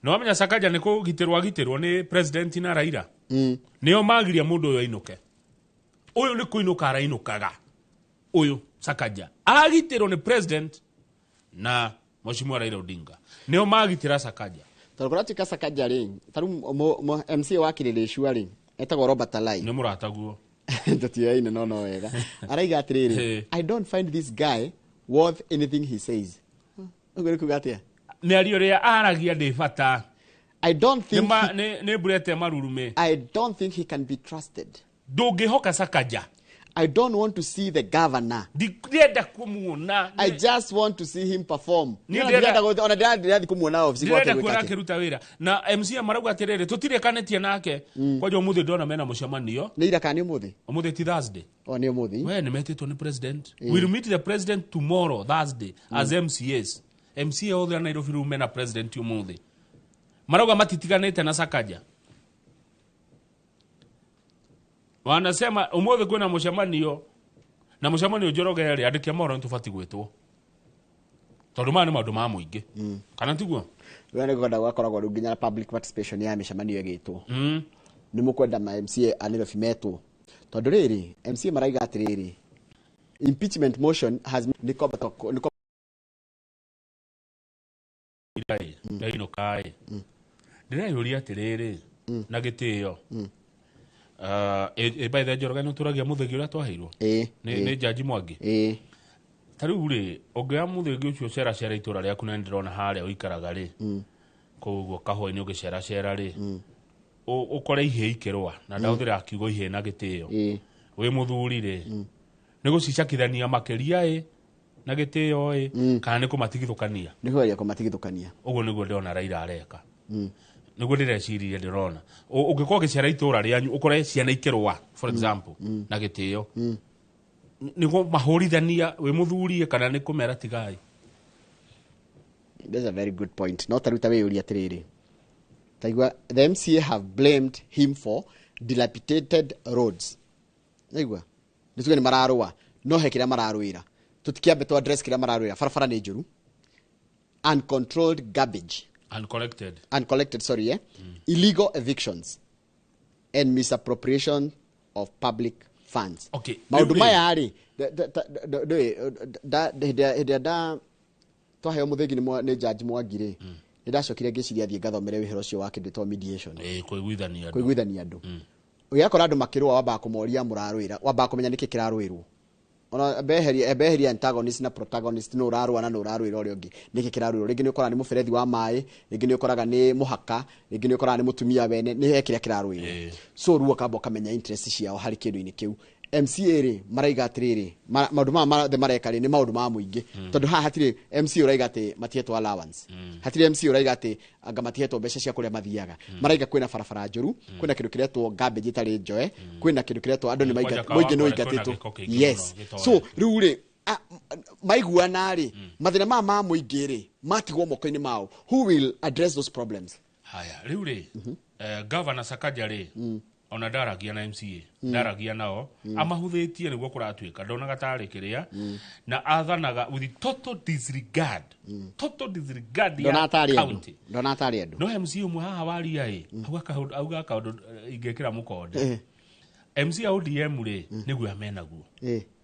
No amenya Sakaja ni kugitirwo ni president na Raila. Nio magiria mundu uyo inuke. Uyu ni kuinuka arainukaga. Uyu Sakaja agitirwo ni president na Mheshimiwa Raila Odinga. Nio magitira Sakaja. Tarukuratika Sakaja ri. Taru MC wa Kileleshua ri. Etagwo Robert Alai. Ni murataguo. Tatiaine no wega. Araiga atiriri. I don't find this guy worth anything he says. Ugere kugatia. Ni ario ria aragia de fata. I don't think ne burete marurume. I don't think he can be trusted. Dogehoka Sakaja. I don't want to see the governor. I just want to see him perform. Na MC marauga atiriri tutire kanetie nake kwa jo muthi ndona mena mucemanio ni ira kani muthi ti Thursday ni muthi we ni metitwo ni president. We'll meet the president tomorrow Thursday as MCAs. MCA othe Nairobi room mena president umuthi marauga matitiganite na Sakaja. Wanasema umuthi kwina mucemanio na mucemanio Njoroge yari andikia moro ntubati gwitwo tondu mani maundu ma muingi kana tiguo we ne goda gwakoragwo runginya public participation ya micemanio yagitwo ni mukwenda ma MCA Nairobi metwo tondu riri MCA maraiga atiriri impeachment motion has ino kai ndira yuria atiriri na gitio by the Njoroge no turagia muthegi uria twaheirwo ni jaji Mwangi tariu ri ongia muthegi ucio cera itura riaku na ndirona haria uikaraga ri koguo kahoi-ini ugicera ri ukore ihe ikirwa na ndauthira akiugo ihe na gitio wi muthuri ri ni gucicakithania makiria na gitio kana ni kumatigithukania ni hoya kumatigithukania uguo niguo ndona Raila areka niguo ndireciria ndirona ungikoo gicera itura rianyu ukore ciana ikirwa for example na gitio niguo mahurithania we muthuri kana ni kumera tigai. That's a very good point. Not taruta we uri atiriri taigwa the MCA have blamed him for dilapidated roads. Taigwa nituge ni mararua no hekira mararuira tutikiambe to address kira mararuira farafara ni njuru uncontrolled garbage uncollected sorry illegal evictions and misappropriation of public funds. Okay, maundu maya ari da twahe muthegi ni judge Mwangire ndacokire ngiciria thie ngathomere wihero cio wake nditwo mediation kuiguithania andu uyakora andu makirwa wamba kumoria muraruira wamba kumenya niki kiraruirwo ona beheria antagonist na protagonist no rarwa na no rarwira uri ungi niki kiraruirwo ringi ni ukora ni muferethi wa mai ringi ni ukoraga ni muhaka ringi ni ukoraga ni mutumia bene ni hekira kiraruirwo so ruo kabo kamenya interest ciao hari kindu-ini kiu MCA ri maraiga atiriri maundu ma the mareka ri ni maundu ma muingi tondu ha hatire MC uraiga ati matieto allowance hatire MC uraiga ati anga matieto mbeca cia kuria mathiaga maraiga kwina barabara njuru kwina kindu kiretwo garbage itari njoe kwina kindu kiretwo andu ni maiga muingi no igatito yes so riu ri maiguana ri mathina ma muingi ri matigwo moko-ini mao who will address those problems haya riu ri governor Sakaja ri ona ndaragia na MCA ndaragia nao amahuthitie niguo kuratuika ndonaga tari kiria na athanaga with total disregard ya county ndona tari andu no MCA umwe haha waria auga kaundu ingekira mukonde MCA ODM ri niguo amenaguo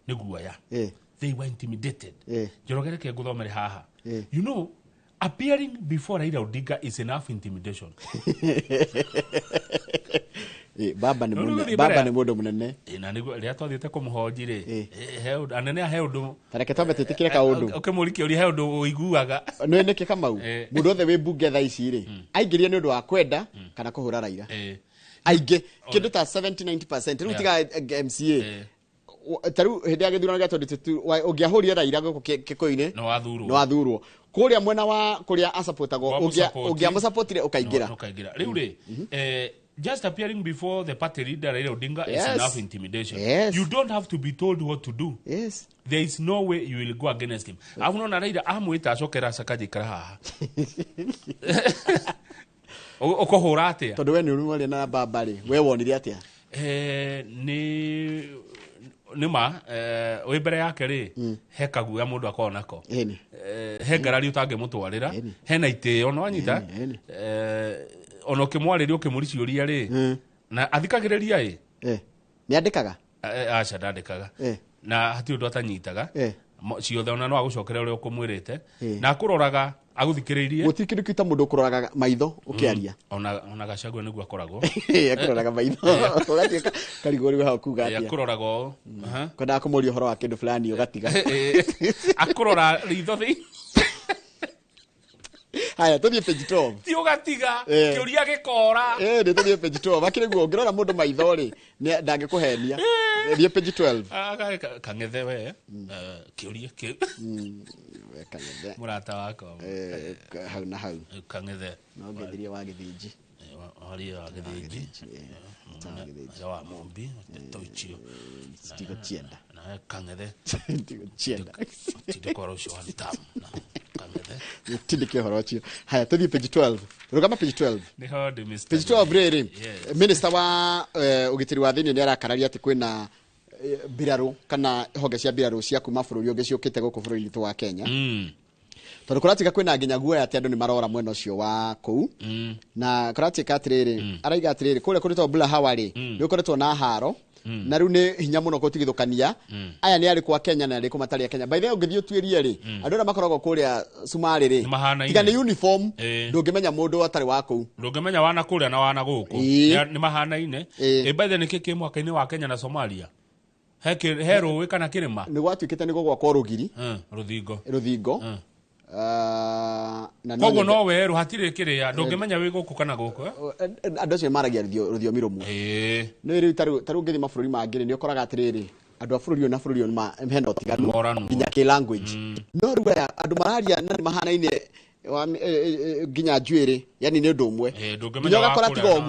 niguo ya they were intimidated jorogere ke nguthomere haha you know appearing before Raila Odinga is enough intimidation. Baba ni mundu munene na nigo ria twathiete kumuhoji ri anene he undu tareke twambe titikire ka undu ukimurikia uri he undu uiguaga no neke kamau mundu othe wi bunge tha ici ri aingiria ni undu wa kwenda kana kuhura Raila ainge kindu ta 70-90% riu tiga MCA taru hindi agithurana gya 22 ungiahuria Raila guku kikoine no wathurwo kuria mwena wa kuria asupportago ungiamusupportire ukaingira riu ri just appearing before the party leader Raila Odinga is enough intimidation. You don't have to be told what to do. There is no way you will go against him. Avuno na Raila amwita acokera Sakaja ikara haha okohura atia tondu we ni urumari na baba ri we wonire atia nima we mbere yake ri he kaguya mundu akonako he ngarari utange mutwarira he na itio no anyita ono kimwariri ukimuriciuria ri na athikagiriria ni andikaga acha ndandikaga na hati undu atanyitaga ciothe ona no agucokera uria ukumwirite na akuroraga aguthikiririe gutikindu kita mundu kuroraga maitho ukiaria ona Gachagua niguo akoragwo akuroraga maitho ugatieka karigori we hakuga atia akurorago kwenda kumuria horo wa kindu fulani ugatiga akurora ritho thi haya tuthie page 12 ti ugatiga kiuria gikora ni tuthie page 12 akire guo ngirora mundu maitho ri ndangikuhenia thie page 12 kangethe we kiuria ki kangethe murata wako hau na hau kangethe no ngithirie wa githinji ari wa githinji wa mombi toichio stigo chienda na kangethe stigo chienda tidikoro sho antam kangethe tidike horochio haya tuthie page 12 rugama page 12 ni hard Mr. page 12 riri minister wa ugitiri wa thini ni arakararia ati kwina biraro kana honge cia biraro cia kuma bururi ungi ciukite guku bururi witu wa Kenya tondu kuratika kwina nginya guoya ati andu ni marora mwena ucio wa kuu na kuratika atiriri araiga atiriri kuria kurito bula hawari ni ukuretwo na haro na riu ni hinya muno gutigithukania aya ni ari kwa Kenya na ari ku matari ya Kenya by the way ungithio tuirie ri andu na makoragwo kuria Sumari ri tiga ni uniform ndungimenya mundu atari wa kuu ndungimenya wana kuria na wana guku ni mahanaine by the way ni kiki mwaka-ini wa Kenya na Somalia hero we kana kirima ni gwatuikite ni gugwakwa rugiri ruthingo na kogo no weru hatire kiria ndungimenya wi guku kana guku andu acio maragia ruthiomi rumwe no iri taru ngithi mabũrũri mangĩ ni ukoraga atiriri andu a bũrũri na bũrũri ma henda utiganu nginya ki language no ruya andu mararia na mahanaine nginya njuiri yani ni undu umwe nginya ugakora tiga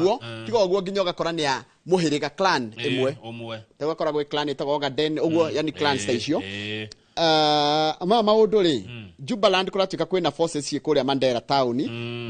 uguo nginya ugakora ni a muhiriga clan imwe tiga ugakora gwi clan itago Ogaden uguo yani clan station maundu ri Jubaland kuratuika kwina forces cie kuria Mandera town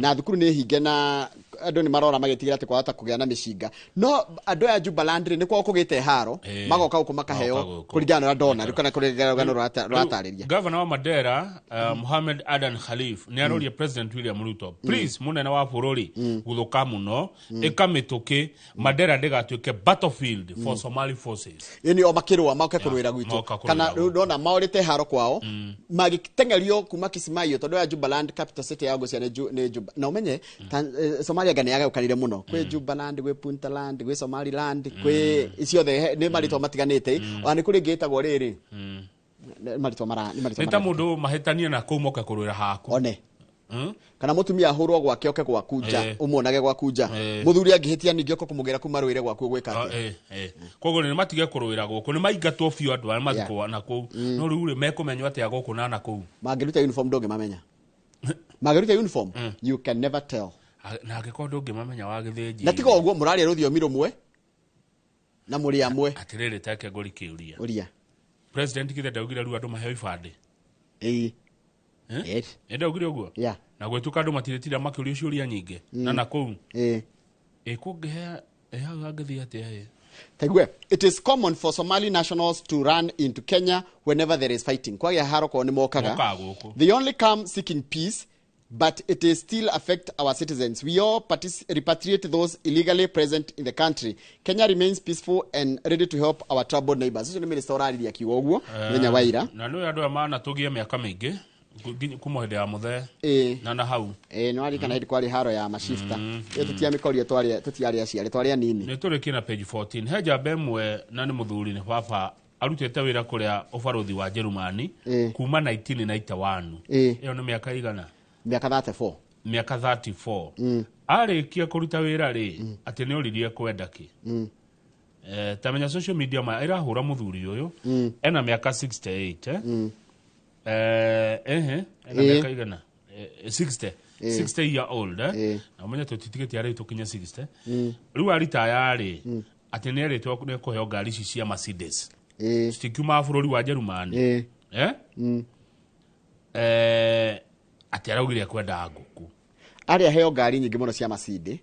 na thukuru ni hinge na andu ni marora magitigira ati kwahota kugia na mishinga no andu ya Jubaland ni kwa kugite haro magoka guku makaheo kuringana na dona rikana kuringana ratariria governor wa Mandera Mohamed Adan Khalif ni aroria president William Ruto please munene wa bururi guthuka muno ikamituki Mandera ndigatuike battlefield for Somali forces yani o makirwa mauke kurwira gwitu kana ndona maurite haro kwao magitengerio kuma Kismayo tondu ya Jubaland capital city ya Gosia ne na umenye Somalia gani yaga ukanire muno kwe Jubaland kwe Puntland kwe Somaliland kwe icio the ne marito matiganite ani kuri getagwo riri marito mara ni marito nita mundu mahitania na kumoka kurwira haku one kana mutumia ahurwo gwake oke gwaku nja umonage gwaku nja muthuri angihitia ningi oko kumugera kuma rwire gwaku gwika ati koguo ni matige kurwira guku ni maingatwo biu andu arĩa mathikwa na kuu no riu ri mekumenywo atia guku na kuu mangiruta uniform ndonge mamenya mangiruta uniform you can never tell na angĩkorwo ndũngĩmamenya wa gĩthĩnji na tiga ũguo mũraria rũthiomi rũmwe na mũrĩ amwe atĩrĩrĩ take ngori kĩũria ũria president githe ndaugire rĩu andũ maheo ibandĩ yes ndaugire ũguo na gwĩtuka andũ matirĩtira makĩũria ciũria nyingĩ na kũu kũngĩhe hau angĩthiĩ atĩa Tegwe, it is common for Somali nationals to run into Kenya whenever there is fighting. Kwa ya haro kwa ni mokaga. They only come seeking peace, but it is still affect our citizens. We all repatriate those illegally present in the country. Kenya remains peaceful and ready to help our troubled neighbors. This is the minister already akiwa uguo Kenya waira. Na no andu amana tugie miaka mingi kuma hinde ya muthe na hau no ari kana hidi kwari haro ya mashifta tutia mikorio tutiari aciari twari nini ni turi kina page 14 heja bemwe na ni muthuri ni baba arutete wira kuria ubaruthi wa Jerumani kuma 1991 iyo ni miaka igana miaka 34 miaka 34 arikia kuruta wira ri ati ni uririe kwenda ki tamenya social media ma irahura muthuri uyu ena miaka 68 miaka igana 60 year old na mwenye tutitigeti ari tukinya 60 riu aritaya ri ati ni aritwa kuheo ngari ici cia Mercedes stikiuma bururi wa Jerumani ati araugire kwenda nguku ari aheo ngari nyingi muno cia Mercedes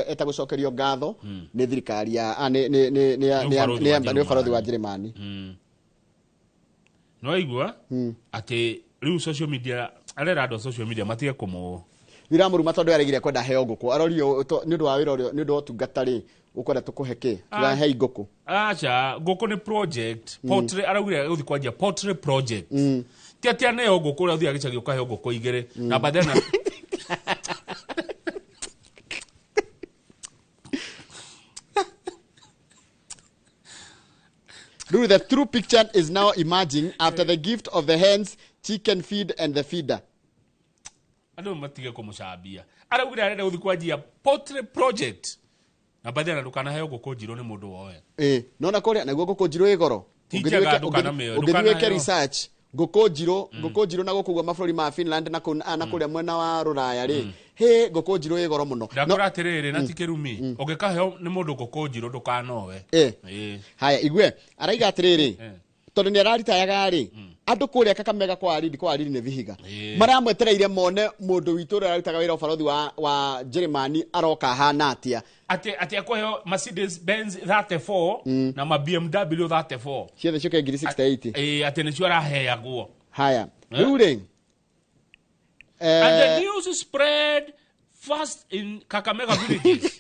itagucokerio ngatho ni thirikari ya ni ubaruthi wa Jerumani no igua ati riu social media arera ando social media matige kumu wiramuru matondo yarigire kwenda heo nguku arorio ni ndu wa wira urio ni ndu otungatari ukwenda tukuheke turahe nguku acha nguku ni project portrait araugire uthi kwanjia portrait project tia neo nguku ria uthi agicagio kaheo nguku igire na badena The true picture is now emerging after the gift of the hens, chicken feed, and the feeder. Ando matige kumushabia. Araugire arenda uthi kwanjia portrait project. Na badena ndukana heo nguku njiro ni mundu woe. Nona kore na nguku njiro igoro. Ugithiweke research. Nguku njiro na gukugwa mabũrũri ma Finland na kuria mwena wa Ruraya ri. He nguku njiro igoro muno. Ndakora atiriri na tikirumi. Ugikaheo ni mundu nguku njiro ndukanowe. Haya igwe araiga atiriri. Tondu ni araritayaga ri. Andu kuria Kakamega kwa aridi ne Vihiga. Maramwetereire mone mundu witu ararutaga wira ubaruthi wa Jerumani aroka hana atia. Ati akoheo Mercedes Benz 34 na ma BMW 34. Ciothe cioke ngiri 68. Ati nicio araheagwo. Haya. Riu ri. And the news spread fast in Kakamega villages.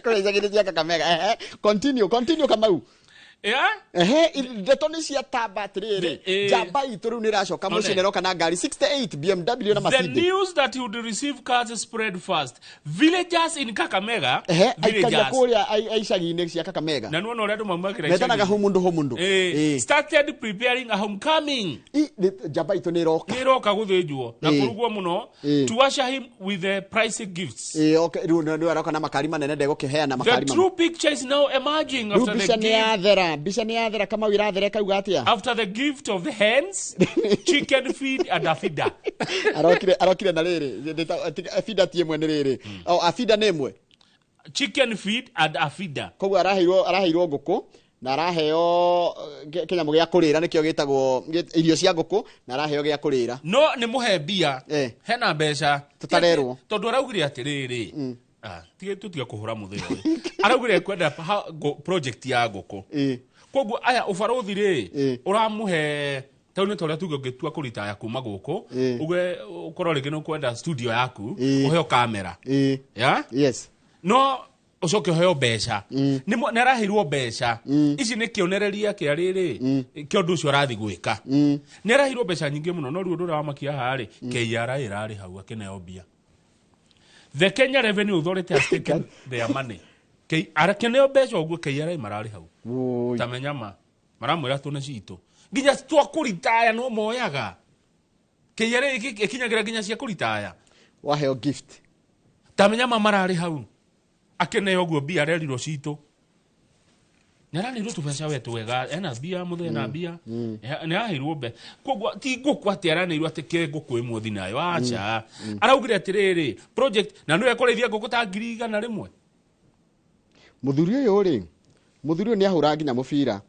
Kore cia Kakamega. Continue Kamau. Ndeto nĩ ciatamba atĩrĩrĩ njamba itũ rĩu nĩ ĩracoka mũciĩ nĩroka na ngari 68 BMW na Mercedes. The news that he would receive cars spread fast. Villagers in Kakamega aikaria kũrĩa aicagi-inĩ cia Kakamega na nuona ũrĩa andũ maumagĩra metanaga humundu started preparing a homecoming. Njamba itũ nĩ ĩroka gũthĩnjwo na kũrugwo mũno to usher him with the price gifts. Rĩu nĩ aroka na makari manene ndegũkĩheana makari. The true picture is now emerging after the gift. Bisha ni athera kama wirathera kauga atia after the gift of the hens, chicken feed and a feeder. Arokire na riri feeder tie mwe ni riri a feeder ni mwe chicken feed and a feeder. Koguo araheirwo nguku na araheo Kenya mugia kurira nikio gitagwo irio cia nguku na araheo gia kurira no ni muhe bia hena mbeca tutarerwo tondu araugire atiriri tutige kuhura mutheo araugire kwenda project ya nguku koguo aya ubaruthi ri uramuhe tauni toria tuge ngitua kuritaya kuma guku uge ukorwo ringi no kwenda studio yaku uheo kamera yes no ucoke uheo mbeca ni arahirwo mbeca ici ni kionereria kia riri kio ndu ucio arathi gwika ni arahirwo mbeca nyingi muno no riu ndura wamakia hari KRA irari hau akineo bia. The Kenya Revenue Authority has taken their money. Arakeneo mbeca uguo KRA marari hau tamenyama maramwira tuna cito nginya twa kuritaya no moyaga KRA ikinyagira nginya cia kuritaya waheo gift tamenya marari hau akene oguo bia arerirwo citũ nĩaranĩirwo tũbeca we twega ena bia mũthenya na bia nĩaheirwo mbe koguo ti ngũkũ atĩ aranĩirwo atĩ ke ngũkũ ĩmwe thi nayo aca araugire atĩrĩrĩ project na nĩwe kũrĩithia ngũkũ ta 100 rĩmwe mũthuri ũyũ nĩahũra nginya mũbira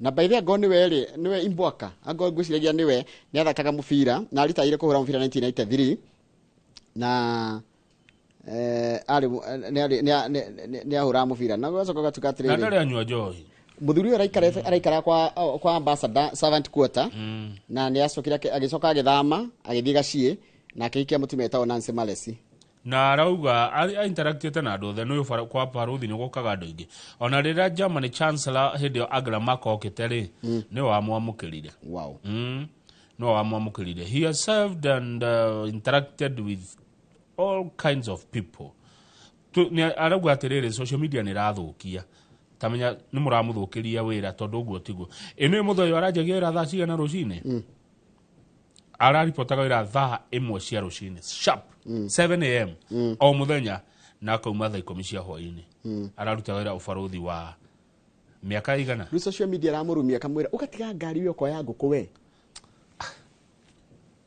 na by the way ngo niwe Imbwaka ngo ngwiciragia niwe nĩathakaga mũbira na aritaire kũhũra mũbira 1993 na nĩahũra mũbira na gwacoka gatuka atĩrĩrĩ na ndarĩ anyua njohi mũthuri ũyũ araikara kwa ambassador servant quarter na nĩacokire agĩcoka agĩthama agĩthiĩ Gaciĩ na akĩhikia mũtumia etagwo Nancy Malesi na arauga interactete na andũ othe nĩũyũ kwa baruthi nĩgũkaga andũ aingĩ ona rĩrĩa Germany chancellor hĩndĩ ĩyo Angela Merkel okĩte-rĩ nĩwe wamwamũkĩrire nĩwe wamwamũkĩrire he has served and interacted with all kinds of people arauga atĩrĩrĩ social media nĩrathũkia tamenya nĩ mũramũthũkĩria wĩra tondũ ũguo tiguo ĩno mũthenya ũyũ aranjagia wĩra thaa cigana rũcinĩ araripotaga wĩra thaa 1 cia rũcinĩ sharp 7 am o mũthenya na akauma thaa 10 cia hwaĩ-inĩ ararutaga wĩra ũbaruthi wa mĩaka igana rĩu social media aramũrumia kamwĩra ũgatiga ngari ĩyo kwa ya ngũkũ we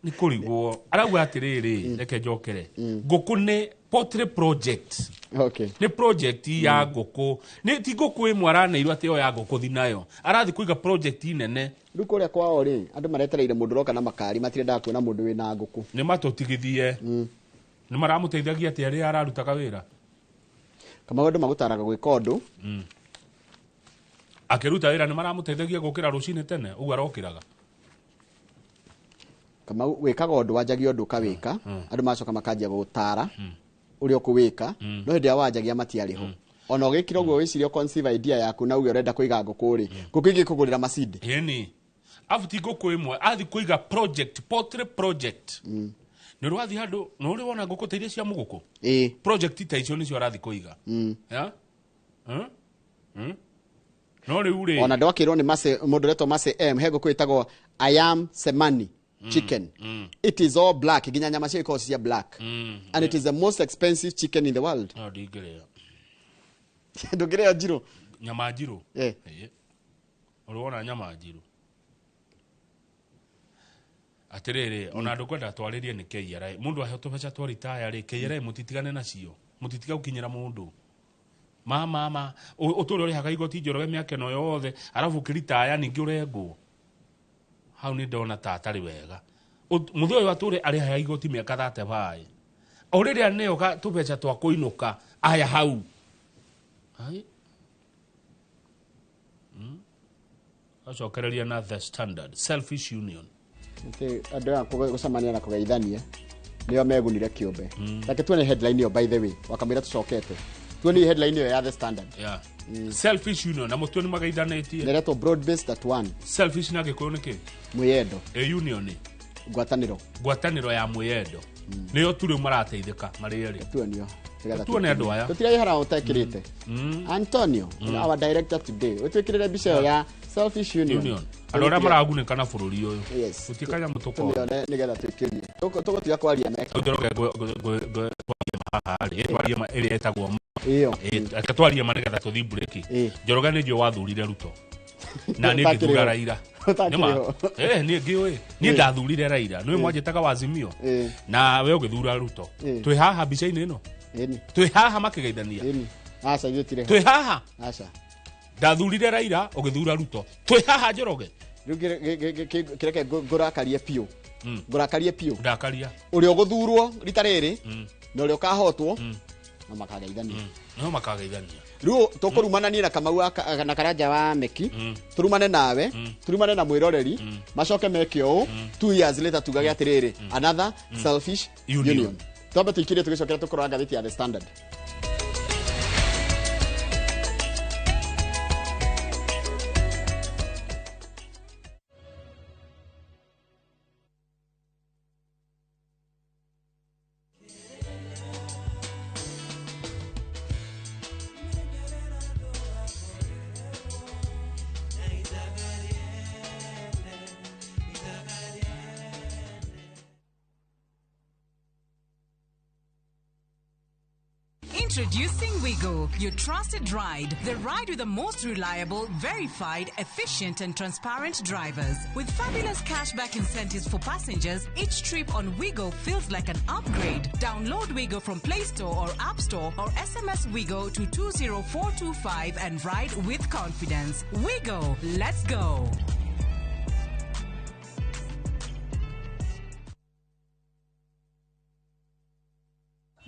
nĩ kũrigwo arauga atĩrĩrĩ reke njokere ngũkũ nĩ portrait project nĩ project ya ngũkũ nĩ ti ngũkũ ĩmwe aranĩirwo atĩ yo ya ngũkũ thi nayo arathi kũiga project nene rĩu kũrĩa kwao-rĩ andũ maretereire mũndũ ũroka na makari matirendaga kuona mũndũ wĩna ngũkũ nĩ matũtigithie nĩ maramũteithagia atĩ arĩa ararutaga wĩra kama andũ magũtaraga gwĩka ũndũ akĩruta wĩra nĩ maramũteithagia gũkĩra rũcinĩ tene ũguo arokĩraga kama wĩkaga ũndũ wanjagia ũndũ ũkawĩka andũ macoka makanjia gũtara ũrĩa ũkũwĩka no hĩndĩ ya wanjagia matiarĩho ona ũgĩkira ũguo wĩciria conceive idea yaku na uge ũrenda kũiga ngũkũ-rĩ ngũkũ ingĩkũgũrĩra macindi ĩni abuti ngũkũ ĩmwe athi kũiga project portrait project nĩ rwathi handũ no ũrĩ wona ngũkũ ta iria cia mũgũkũ project ta icio nĩcio arathi kũiga no rĩu-rĩ ona ndwakĩrwo nĩ mũndũ ũretwo Mase M he ngũkũ ĩtagwo I am Semani chicken it is all black nginya nyama cia ikosi cia black and it is the most expensive chicken in the world ndũngĩrĩa njirũ nyama njirũ ũrĩwona nyama njirũ atĩrĩrĩ ona andũ kwenda twarĩrie nĩ KRA mũndũ aheo tũbeca twa retire-rĩ KRA mũtitigane nacio mũtitiga gũkinyĩra mũndũ mama ũtũre ũrĩhaga igoti Njoroge mĩaka ĩno yothe arabu ũkĩritaya ningĩ ũrengwo hau nĩ ndona ta atarĩ wega mũthĩ ũyũ atũre arĩhaga igoti mĩaka 35 o rĩrĩa nĩoga tũbeca twa kũinũka aya hau acokereria na The Standard Selfish Union andũ aya gũcemania na kũgeithania nĩo megunire kĩũmbe reke tuone headline ĩyo by the way wakamwĩra tũcokete tuone headline ĩyo ya The Standard Selfish Union na mũtwe nĩ mageithanĩtie nĩretwo broad based at one selfish na gĩkũyũ nĩkĩ mwĩyendo union ngwatanĩro ya mwĩyendo nĩyo tũrĩ marateithĩka marĩ erĩ tuone andũ aya tũtirahara ũtekĩrĩte Antonio our director today ũtwĩkĩrĩre mbica ĩyo ya Selfish Union andũ arĩa maragunĩka na bũrũri ũyũ ũtikanya mũtũko nĩgetha twĩkĩrie tũgũtiga kwaria meka twarie ĩrĩa ĩtagwo twarie ma nĩgetha tũthiĩ bureki Njoroge nĩ ndiũ wathurire Ruto na nĩ ngĩthura Raila niĩ ngĩũĩ niĩ ndathurire Raila nĩwe mwanjĩtaga Wazimio na we ũgĩthura Ruto twĩ haha mbica-inĩ ĩno twĩ haha makĩgeithania twĩ haha ndathurire Raila ũgĩthura Ruto twĩ haha Njoroge rĩu kĩreke ngũrakarie piũ ndakaria ũrĩa ũgũthurwo rita rĩrĩ na ũrĩa ũkahotwo no makageithania rĩu tũkũrumana niĩ na Kamau na Karanja wa Meki tũrumane nawe tũrumane na mwĩroreri macoke meke ũũ 2 years later tugage atĩrĩrĩ another Selfish Union twambe tũikirie tũgĩcokera tũkorwo ngathĩti ya The Standard Introducing Wigo, your trusted ride. The ride with the most reliable, verified, efficient and transparent drivers. With fabulous cashback incentives for passengers, each trip on Wigo feels like an upgrade. Download Wigo from Play Store or App Store or SMS Wigo to 20425 and ride with confidence. Wigo, let's go.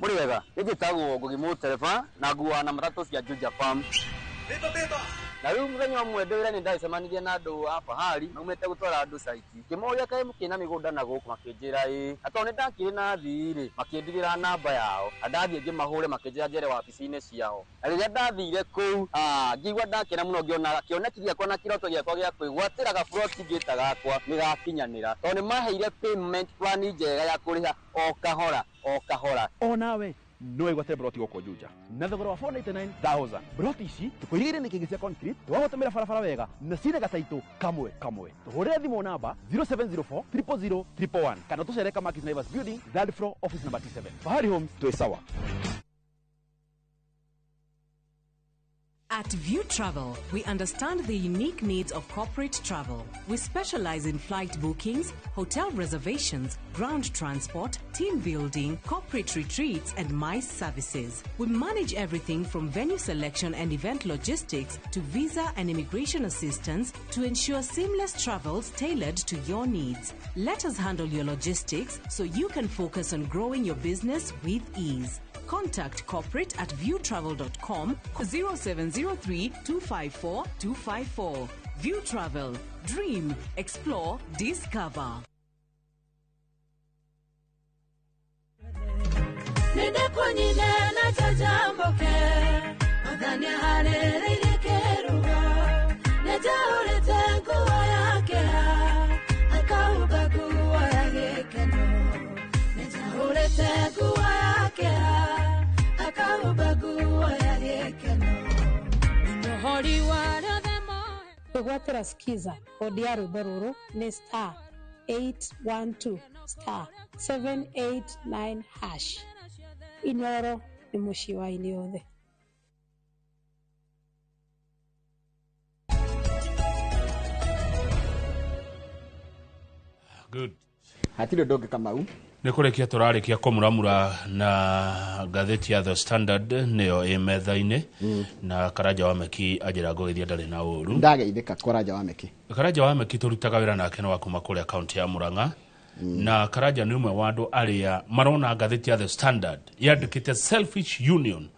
Muri wega, iki tagu gugimu telefa na guwa na matatu cia Juja Farm. Beba. Na riu muthenya umwe ndwira ni ndaicemanirie na andu a fahari maumite gutwara andu saiti. Kimoria kae mukina migunda na guku makinjira atone ndakiri na thiri makindigira namba yao. Andathie ngimahure makinjira njere wabici-ini ciao. Na riria ndathire kuu ngigwa ndakena muno ngiona kioneki giakwa na kiroto giakwa gia kwigwatira ga plot ngita gakwa nigakinyanira. Tone maheire payment plan njega ya kuriha o kahora. O nawe no igwate broti goko Juja na thogora wa 499,000 broti ici tukuirire ni kigisia concrete twagotemera barabara wega na cine gataitu kamwe tuhurire thimo namba 0704 000 111 kana tucereka Markis Naivas Building third floor office number 27 Fahari Homes to sawa. At View Travel, we understand the unique needs of corporate travel. We specialize in flight bookings, hotel reservations, ground transport, team building, corporate retreats, and MICE services. We manage everything from venue selection and event logistics to visa and immigration assistance to ensure seamless travels tailored to your needs. Let us handle your logistics so you can focus on growing your business with ease. Contact corporate at viewtravel.com 0703 254 254. View Travel. Dream, explore, discover. Gwatira skiza kodi ya rwimbo ruru ni star 812 star 789 hash. Inoro ni mushi wa ini yothe. Good. Hatire doge Kamau. Nä kå rekia tå rarä kåmuramura na ngathäti ya The Standard nä yo ä metha-inä na Karanja wa Meki anjä ra ngå gä thia ndarä na å ru ndageithä ka Karanja wa Meki. Karanja wa Meki tå rutaga wä ra nake no akuma kå rä a kaunti ya Murang'a na Karanja nä å mwe wa andå arä a marona ngathäti ya The Standard yandä kä te selfish union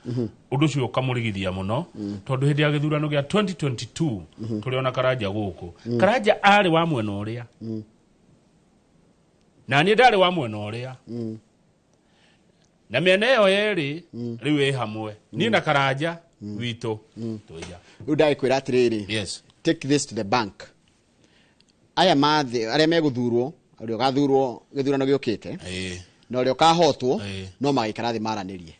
å ndå å cio å kamå rigithia må no tondå hä ndä ya gä thurano gä a 2022 tå rä ona Karanja gå kå Karanja arä wa mwena å rä a na niä ndarä wa mwena å rä a na mĩena ĩyo yerĩ rĩu ĩ hamwe niĩ na Karanja witũ tũiya rĩu ndagĩkwĩra atĩrĩrĩ yes take this to the bank aya mathĩ arĩa megũthurwo ũrĩa ũgathurwo gĩthurano gĩũkĩte na ũrĩa ũkahotwo no magĩikara thĩ maranĩrie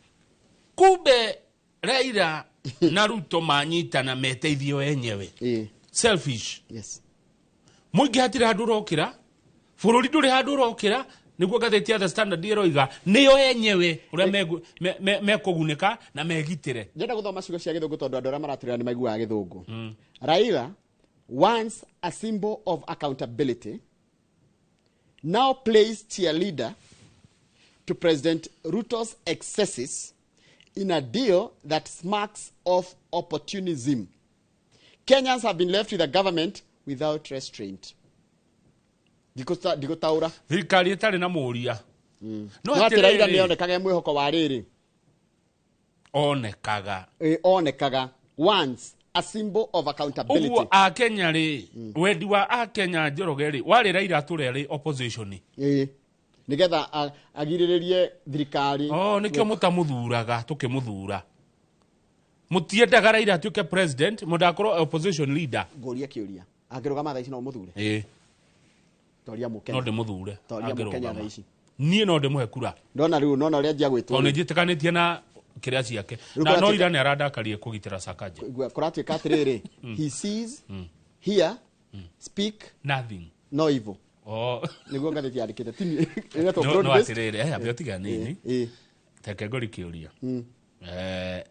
kumbe Raila na Ruto manyitana meteithio enyewe selfish yes mũingĩ hatirĩ handũ ũrokĩra bũrũri ndũrĩ handũ ũrokĩra nĩguo ngathĩti ya The Standard ĩroiga nĩyo enyewe ũrĩa mekũgunĩka na megitĩre. Ndĩrenda gũthoma ciugo cia Gĩthũngũ tondũ andũ arĩa maratĩrĩra nĩ maiguaga Gĩthũngũ. Raila once a symbol of accountability now plays cheerleader to President Ruto's excesses in a deal that smacks of opportunism. Kenyans have been left with a government without restraint. Digutaura thirikari ĩtarĩ na mũria no atĩ Raila nĩ onekaga mwĩhoko wa rĩrĩ onekaga once a symbol of accountability. Ũguo Akenya rĩ wendi wa Akenya Njoroge rĩ warĩ Raila atũre arĩ opposition nĩgetha agirĩrĩrie thirikari nĩkĩo mũtamũthuraga tũkĩmũthura mũtiendaga Raila atuĩke president mũndakorwo opposition leader ngũria kĩũria angĩrũgama thaa ici no mũthure toria Mukenya no ndĩmũthure toria Mukenya thaa ici niĩ no ndĩmũhe kura ndona rĩu nona ũrĩa njia gwĩtwo nĩ njĩtĩkanĩtie na kĩrĩa ciake na no ira nĩ arandakarie kũgitĩra Sakaja kũratuĩka atĩrĩrĩ he sees hear speak nothing no evil nĩguo ngathĩti yandĩkĩte tini no atĩrĩrĩ ambe ũtiga nini teke ngori kĩũria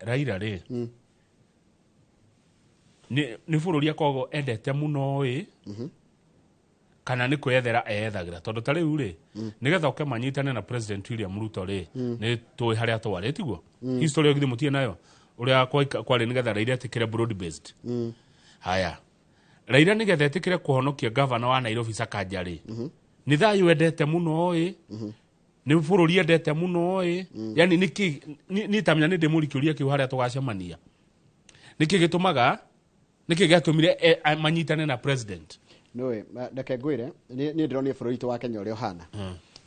Raila ri ni bururi akogo endete muno kana ni kwethera ethagira tondu ta riu ri nigetha uke manyitane na President William Ruto ri ni tui haria twari tiguo history ogithi mutie nayo uria kwari nigetha Raila atikire broad based haya Raila nigetha atikire kuhonokia governor wa Nairobi Sakaja ri ni thayu endete muno ni bururi endete muno yani ni tamenya ni ndimurikiuria kiu haria tugacemania niki gitumaga niki gatumire manyitane na president noe ndake ngwire ni ndironie bururi tu wa Kenya uria hana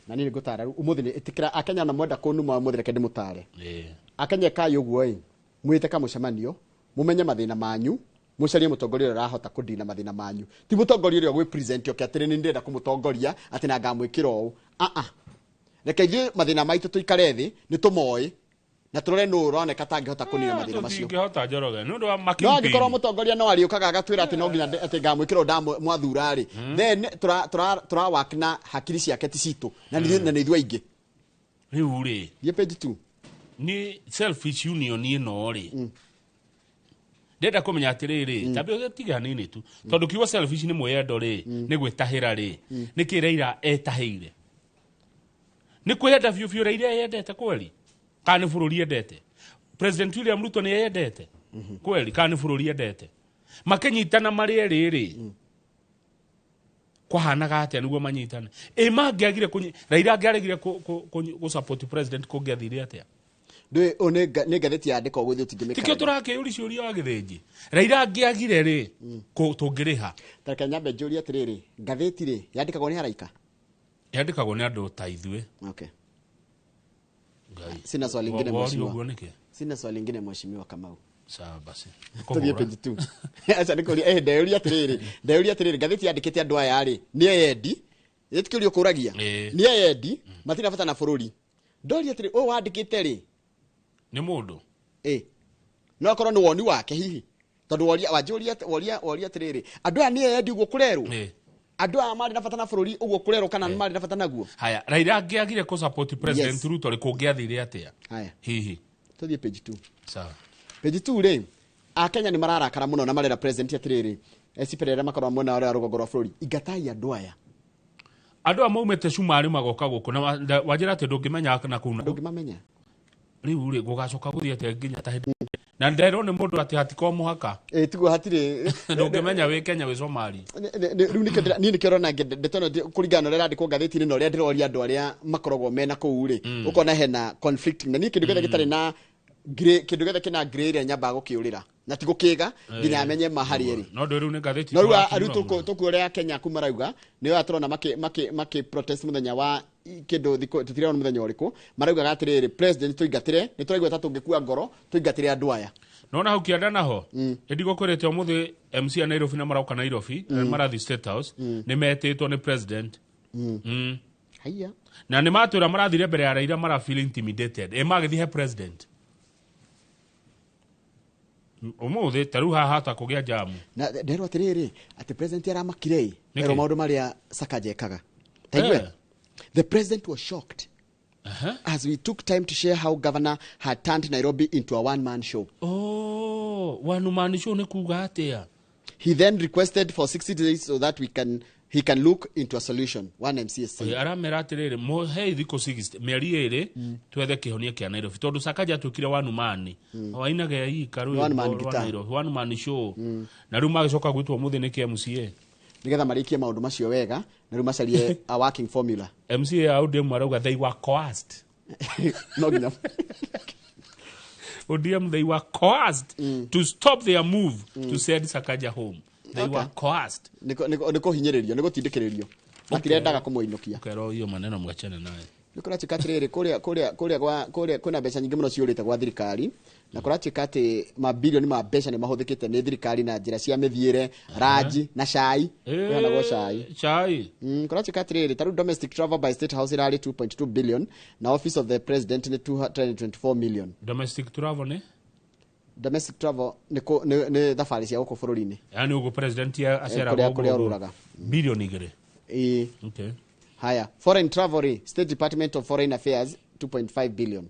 na ni ngutara umuthi ni itikira akenya na mwenda kunuma umuthi reke ndimutare akenya kayo guo mwite kamucemanio mumenye mathina manyu mucarie mutongoria rahota kudina mathina manyu ti mutongoria uria gwi present yoke atiri ni ndenda kumutongoria ati na ngamwikira u reke ithuĩ mathina maitũ tuikare thĩ nĩ tũmoĩ na tũrore nũ ũroneka tangĩhota kũnina mathina macio tingĩhota Njoroge nĩ ũndũ wa no angĩkorwo mũtongoria no arĩũkaga agatwĩra atĩ no nginya atĩ ngamwĩkĩra ũnda mwathura rĩ then tũrawak na hakiri ciake ti citũ na nĩ ithuĩ aingĩ rĩu rĩ thiĩ page 2 ni selfish union ĩno rĩ ndenda kũmenya atĩrĩrĩ tambĩ tiga nini tu tondũ kiugo selfish nĩ mwĩyendo rĩ nĩ gwĩtahĩra rĩ nĩ kĩ Raila etahĩire ni kwenda biũ Raila yendete kweli kana bururi yendete President William Ruto ni yendete kweli kana bururi yendete makenyitana mari eriri kwahanaga atia niguo manyitane mangiagire Raila angiaregire ku support president kungiathire atia ndwe one ne gatheti yandika gwe utingimeka tikio turakeyuri ciuria wa githinji Raila angiagire ri tungiriha tareka nyambe njuri atiriri gatheti ri yandikagwo ni haraika yandikagwo ni andu ta ithuĩ okay sina swali lingine mheshimiwa sina swali lingine mheshimiwa Kamau sawa basi tuthie page 2 acha nikuri ndeuria atiriri gatheti yandikite andu aya ri ni endi itikirio kuragia ni endi matina bata na bururi ndori atiri o wandikite ri ni mundu no akorwo ni woni wake hihi tondu woria atiriri andu aya ni endi uguo kurerwo andu aya mari na bata na bururi uguo kurerwo kana mari na bata naguo haya Raila angiagire ku support president Ruto ri kungiathire atia haya hihi tuthie page 2 sawa page 2 ri akenya ni mararakara muno na marera president atiriri esiperera makorwa mwena wa rugongo rwa bururi ingatai andu aya andu a maumete cumari magoka guku na wajira ati ndungimenya na kuna ndungimamenya riu ri gugacoka guthie ati nginya ta na ndero ni mundu ati hatiko muhaka tiguo hatire ndungimenya wi Kenya wi Somali riu ni nikirona ndetono kuringana na randi ko gatheti ni no ria ndiroria andu aria makoragwo mena kuu ri ukona hena conflicting na ni kindu gethe gitari na kindu gethe kina gray ria nyamba gukiurira na tigo kiga nginya amenye mahari eri no ndo riu ni gatheti no riu tukuria Kenya kumarauga ni yo aturona make protest muthenya wa kindu tutire on muthenya uriku marauga gatiriri president tuingatire ni turaigwa tatungikua ngoro tuingatire andu aya nona hau kianda naho ndigo kurete umuthi MC a Nairobi na marauka Nairobi marathi State House ni metitwo ni president haya na ni matura marathire mbere ya Raila mara feel intimidated magithihe president umuthi taru haha ta kugia jamu na ndero atiriri ati president ara makirei ero maundu maria Sakaja ekaga taigwe the president was shocked as we took time to share how governor had turned Nairobi into a one-man show. One-man show ne kuga atia. He then requested for 60 days so that he can look into a solution. One MC said. Ara meratirire mo hey thiko 60 meri ere twethe kihonia kia Nairobi tondu Sakaja tukire one-man. Waina ge yi karu one-man show. Na ruma gicoka gwitwo muthi ni KMCA. Nigetha marikie maundu macio wega na ruma carie a working formula. MCA Audem marauga they were coerced. No gina. Odiem they were coerced to stop their move to send Sakaja home. They were coerced. Niko hinyiririo, niko tindikiririo. Matirendaga kumuinukia. Kero hiyo maneno mwachane naye. Nikora chikatiriri kuria kuna mbeca nyingi muno ciurite gwa thirikari na kora chikati mabilioni ma mbeca ni mahuthikite ni thirikari na njira cia mithiire raji na cai na go cai kora chikatiriri taru domestic travel by State House irali 2.2 billion na office of the president ni 224 million. Domestic travel ni thafari cia guku bururi-ini yani ugo president ya acera go billion igere okay. Haya, foreign travel, State Department of Foreign Affairs 2.5 billion.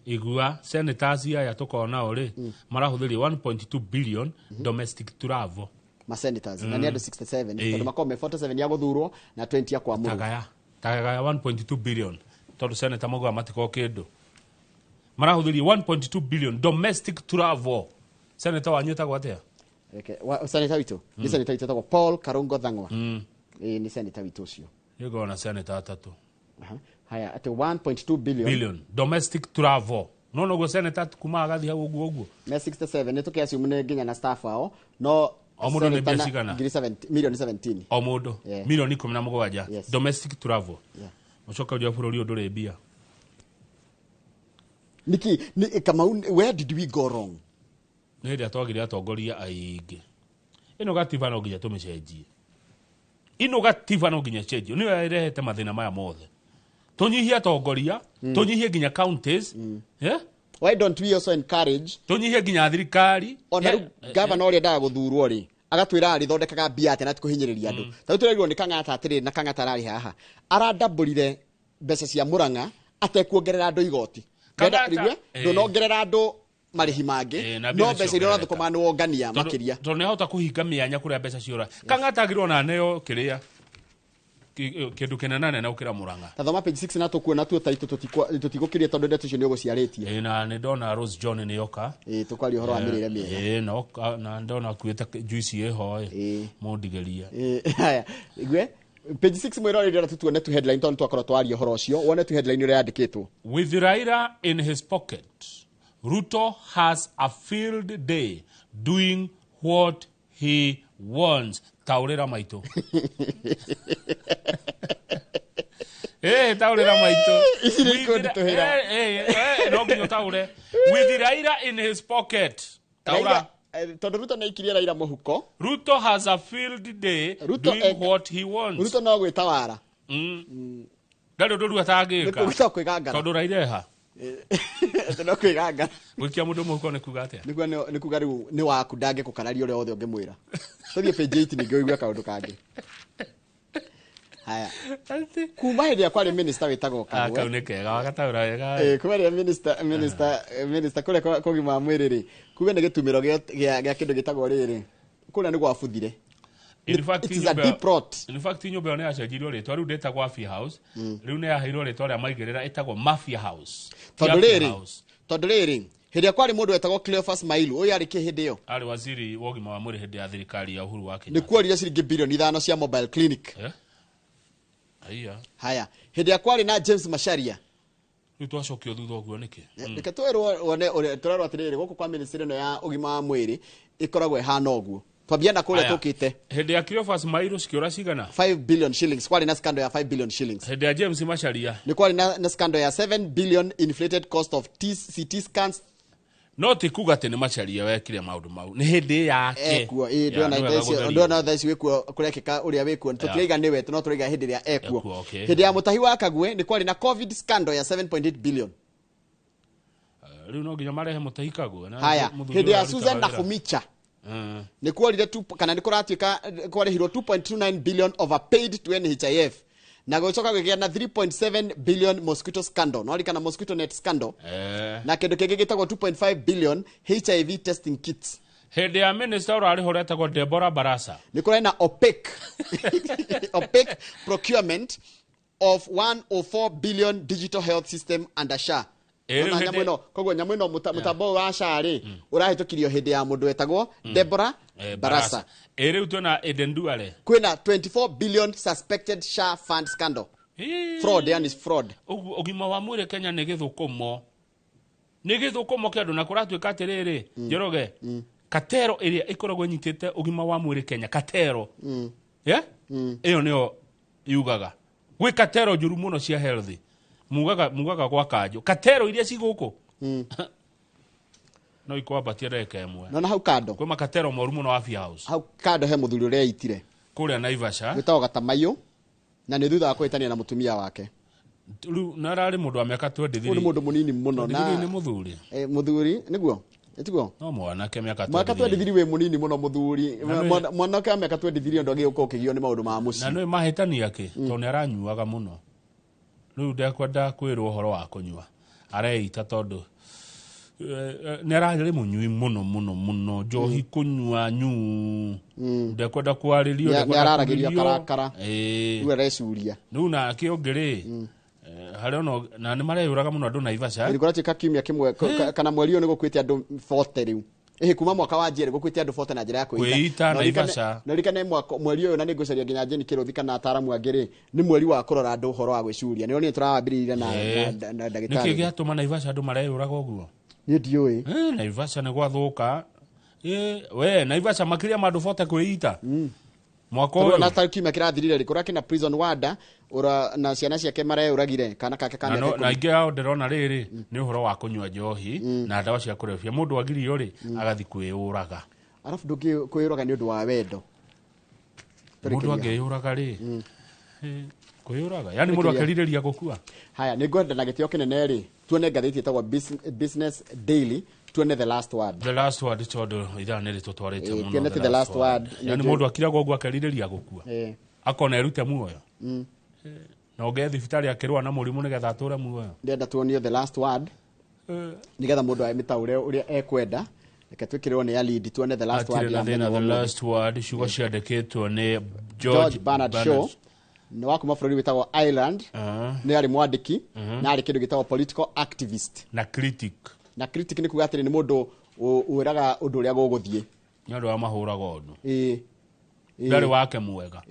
igua senators aya tukona ori marahuthiria 1.2 billion domestic travel senators na ni andu 67 tondu makome 47 ya guthurwo na 20 ya kwamuru tagaya 1.2 billion tondu senator moga matiko kindu marahuthiria 1.2 billion domestic travel senator wanyuta gwatia senator witu ni senator witu Paul Karungo Thang'wa ni senator witu ucio yuko na senator atatu haya at 1.2 billion domestic travel no go senator kuma agathi hau uguo na 67 nitukiacio mune nginya na staff ao no omudo ne biashigana million 17 omudo million 17 domestic travel ucoka ujua bururi ndure bia niki kama where did we go wrong ne ndia twagire atongoria aingi ino gatiba no nginya tumicenjie ino gatiba no nginya cenjio ni irehete mathina maya mothe tunyihia atongoria tunyihie nginya counties why don't we also encourage tunyihie nginya thirikari ona governor ori ndaga guthurwo ri agatwira ari thondekaga mbia ate na tikuhinyiriria andu tau turerirwo ni kangata atiri na kangata rari haha arandambulire mbeca cia Murang'a atekuongerera andu igoti kangata ndonongerera andu marihi mangi no mbeca iria thukuma ni wongania makiria tondu ni hota kuhinga mianya kuria mbeca ciora kangata agirwo na neo kiria kindu kenanane na ukira Murang'a tathoma page 6 na tukuona tu taitu tutigukirie tondu ndeto icio ni uguciaritie na ni ndona Rose John ni yoka tukwari uhoro wa mirire miega no na ndona kuita juice eho mundigeria haya igwe page 6 mwirori ndio tutuone tu headline tondu twakora twari uhoro ucio wone tu headline ire yandikitwo with Raila in his pocket Ruto has a field day doing what he wants taurira maito taurira maito no nginya taure with Raila in his pocket taura tondu Ruto na ikiria Raila muhuko Ruto has a field day doing what he wants Ruto no gwitawara ndari ndu atangika tondu Raila ha no kwiganga gwikia mundu muhuko ne kuga atia ni kuga riu ni waku ndange kukararia ore othe ungimwira tuthie page 8 ninge igwa kaundu kangi haya kuma hedi akwari minister witagwo Kagwe kaune kega wakataura wega kuma minister kule kugima mwiriri kuwe ne gitumiro gya kindu gitagwo riri kuna ni gwabuthire in fact nyumba yone yacenjirio ritwa riu ndetagwo Mafia House riu ne yaheirwo ritwa ria maigirira etagwo Mafia House tondu riri hedi akwari mundu wetagwo Cleophas Mailu uyu ari kihindi yo ari waziri wogima wa mwiri hindi ya thirikari ya Uhuru wa Kenya ni kuorire ciringi bilioni 5 cia mobile clinic haya hedi akwari na James Masharia riu twacokio thutha uguo niki rikatwerwo one turarwa atiriri guku kwa ministry no ya ugima wa mwiri ikoragwo hana uguo twabiana kule tukite hedi ya Cleophas Mailu sikiora cigana 5 billion shillings kwari na scandal ya 5 billion shillings hedi ya James Masharia ni kwari na scandal ya 7 billion inflated cost of CT scans no tikuga tene Masharia wekire maundu mau ni hindi yake ekuo ndona thaici wikuo kurekeka uria wikuo tutiiga niwe no turiga hindi ya ekuo hindi ya mutahi wa Kagwe ni kwari na covid scandal ya 7.8 billion riu no nginya marehe mutahi Kagwe haya hindi ya Susan Nakhumicha ni kuorire kana ni kuratuika kwarihirwo 2.29 billion overpaid to NHIF na gocoka gwigia na 3.7 billion mosquito scandal no kana mosquito net scandal na kindu kingi gitagwo 2.5 billion HIV testing kits hede ya minister urari horetagwo Deborah Barasa ni kura na opaque procurement of 104 billion digital health system under SHA nyamwino koguo nyamwino mutambo wa SHA ri urahitukirio hindi ya mundu wetagwo Deborah Barasa riu tuna Eden Duale kwina 24 billion suspected SHA fund scandal fraud and is fraud ugima wa mwire Kenya ni githukumo kiandu na kuratuika atiriri Njoroge katero iria ikoragwo nyitite ugima wa mwire Kenya katero iyo nio yugaga gwi katero njuru muno cia healthy mugaga kwa kanjo katero iria ciguku no ikwabatia ndeka imwe no na hau kando kwa makatero moru muno wa Mafia House hau kando he muthuri uria itire kuria Naivasha gwitagwo Gatamayo na ni thutha wa kwitania na mutumia wake riu narari mundu wa miaka 23 ni mundu munini muno na ni muthuri muthuri niguo etiguo no mwana ke miaka 23 we munini muno muthuri mwana ke miaka 23 ndo agioka ukigio ni maundu ma muci na no mahitani yake to ni aranyuaga muno riu ndekwenda kwirwo horo wa kunyua areita tondu neragere munyui muno njohi kunywa nyu ndekwenda kwaririo neraragiria karakara uwe resuria nuna kiongere hari ono na ni mareyuraga muno andu Naivasha ilikuwa tika kimya kimwe kana mweli ni gukwite andu 40 riu kuma mwaka wa jere gukwite andu 40 na njira ya kuita Naivasha na rikane mweli uyu na ni gucaria nginya jeni kirothi kana ataramu angiri ni mweli wa kurora andu horo wa gwicuria ni turawambiriria na ndagitari niki giatuma Naivasha andu mareyuraga uguo ni ndioi Naivasha ni gwathuka we Naivasha makiria mandu 40 kuita mwaka uyu na tariki makirathirire rikora kina prison wada ora na ciana ciake mareyuragire kana kake kana na ingi yao ndirona riri ni uhoro wa kunywa njohi na ndawa cia kurefia mundu agirio ri agathi kwiyuraga arafu ndugi kwiyuraga ni undu wa wendo mundu agiyuraga ri kwiyuraga yani mundu akerireria gukua haya ni gwenda na gitio kinene ri tuone ngathiti etagwo Business Daily tuone the last word tondu ithana ri tutwarite muno tuone the last word yani mundu akiraga uguo akerireria gukua akona erute muoyo na oge thibitari akirwa na murimu nigetha ature muoyo ndenda tuonio the last word nigetha mundu aimitaure uria ekwenda reke twikirwo ni ya lead tuone the last word ya the last word shugo ciandikitwo ni George Bernard Shaw ni wakuma bururi witagwo Ireland ni ari mwandiki na ari kindu gitagwo political activist na critic ni kuga atiri ni mundu uraga undu uria guguthie ni andu amahuraga undu ndari wake mwega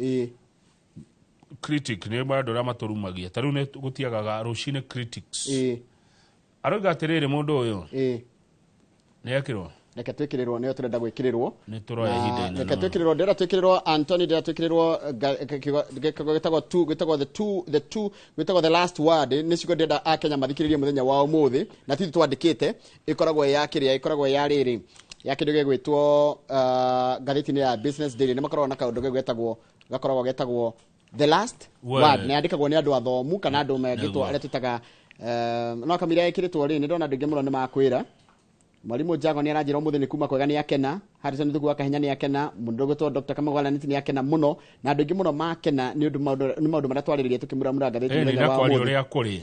critic ni bandu ra maturumagia taru ne gutiagaga rucine critics aroga atiriri mundu uyu ni yakirwo reke twikiriro ni turenda gwikirirwo ni turoya hideni reke twikiriro ndera twikiriro Anthony ndera twikiriro gitagwo the last word ni cigo ndenda akenya mathikiririe muthenya wa umuthi na titu twandikite ikoragwo ya kiria ikoragwo ya riri ya kindu gegwitwo gatheti ni ya Business Daily ni makoragwo na kaundu gegwetagwo gakoragwo getagwo the last word ni andikagwo ni andu athomu kana andu megitwo aria tutaga no kamira ikiritwo ri ni ndona ndinge muno ni makwira Mwalimu Jago ni aranjira umuthi ni kuma kwega ni akena Harrison Thugu akahenya ni akena mundu gutwo Dr. Kamagwala ni akena muno na andu ingi muno makena ni undu maundu maria twariririe tukimura ngatheti ni na kwari uria kuri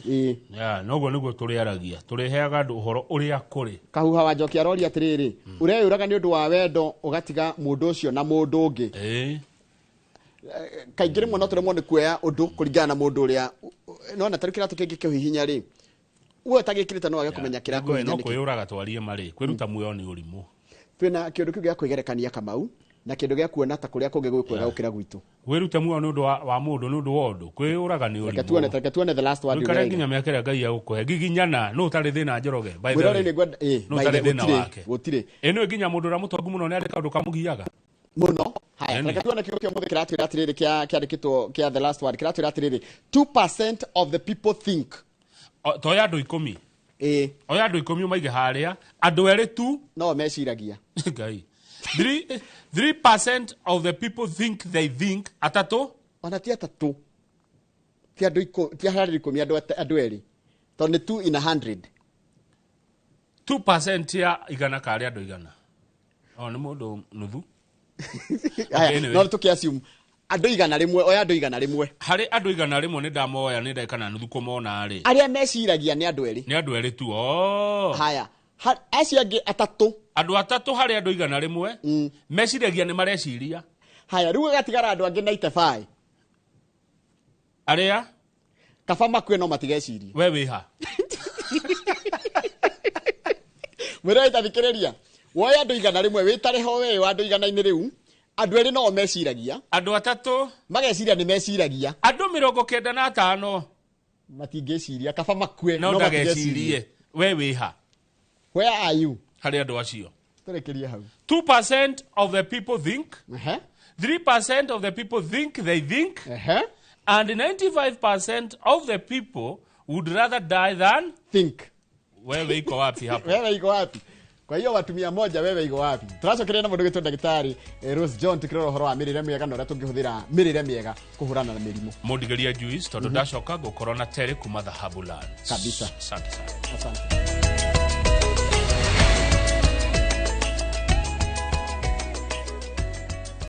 noguo niguo turiaragia turiheaga andu uhoro uria kuri kahuha wa Njoki arori atiriri ureyuraga ni undu wa wendo ugatiga mundu ucio na mundu ungi kaingire muno turemwo ni kuoya undu kuringana na mundu uria no na tarikira tukingi kihihinya ri uwe tagikirite no age kumenya kira ko no kuyuraga twarie mari kwiruta muoyo ni urimu twina kindu kiu gya kwigerekania Kamau na kindu gya kuona ta kuria kungi gwikwega ukira gwitu wiruta muoyo ni undu wa mundu ni undu wa undu kuyuraga ni urimu reke tuone the last word ukare nginya miakera ngai ya gukuhe giginyana no utari thina njoroge by the way no utari thina wake gutire eno nginya mundu ra mutongu muno ni andika undu kamugiaga muno haya reke tuone kiu kio muthikira atiriri kiandikitwo kia the last word kiratwira atiriri 2% of the people think toya andu 10 oya andu 10 maige haria andu eri tu no meciragia ngai 3% of the people think they think atatu ona ti atatu ti andu ti harari 10 andu eri to ni 2 in 100 2% ya igana kari andu igana ni mundu nuthu no tukiassume andu igana rimwe oya andu igana rimwe hari andu igana rimwe ni ndamoya ni ndaikana nuthu kumona ri aria meciragia ni andu eri tu haya acio angi atatu andu atatu hari andu igana rimwe meciragia ni mareciria haya riu gatigara andu angi 95 aria kaba makwe no matigeciria we wiha mwira itathikiriria woya andu igana rimwe witareho we andu igana-ini riu andu eri no meciragia andu atatu mageciria ni meciragia andu 95 matingeciria kaba makwe no ndagecirie we wiha where are you hari andu acio turekeria hau 2% of the people think 3% of the people think they think and 95% of the people would rather die than think wewe iko wapi hapo wewe iko wapi kwa hiyo watu 100 wewe iko wapi turacokeria na mundu gitu ndagitari Rose John tukirora uhoro wa mirire miega na uria tungihuthira mirire miega kuhurana na mirimu mundigeria juice tondu ndacoka gukorwo na tere kuma Dhahabu Land kabisa asante asante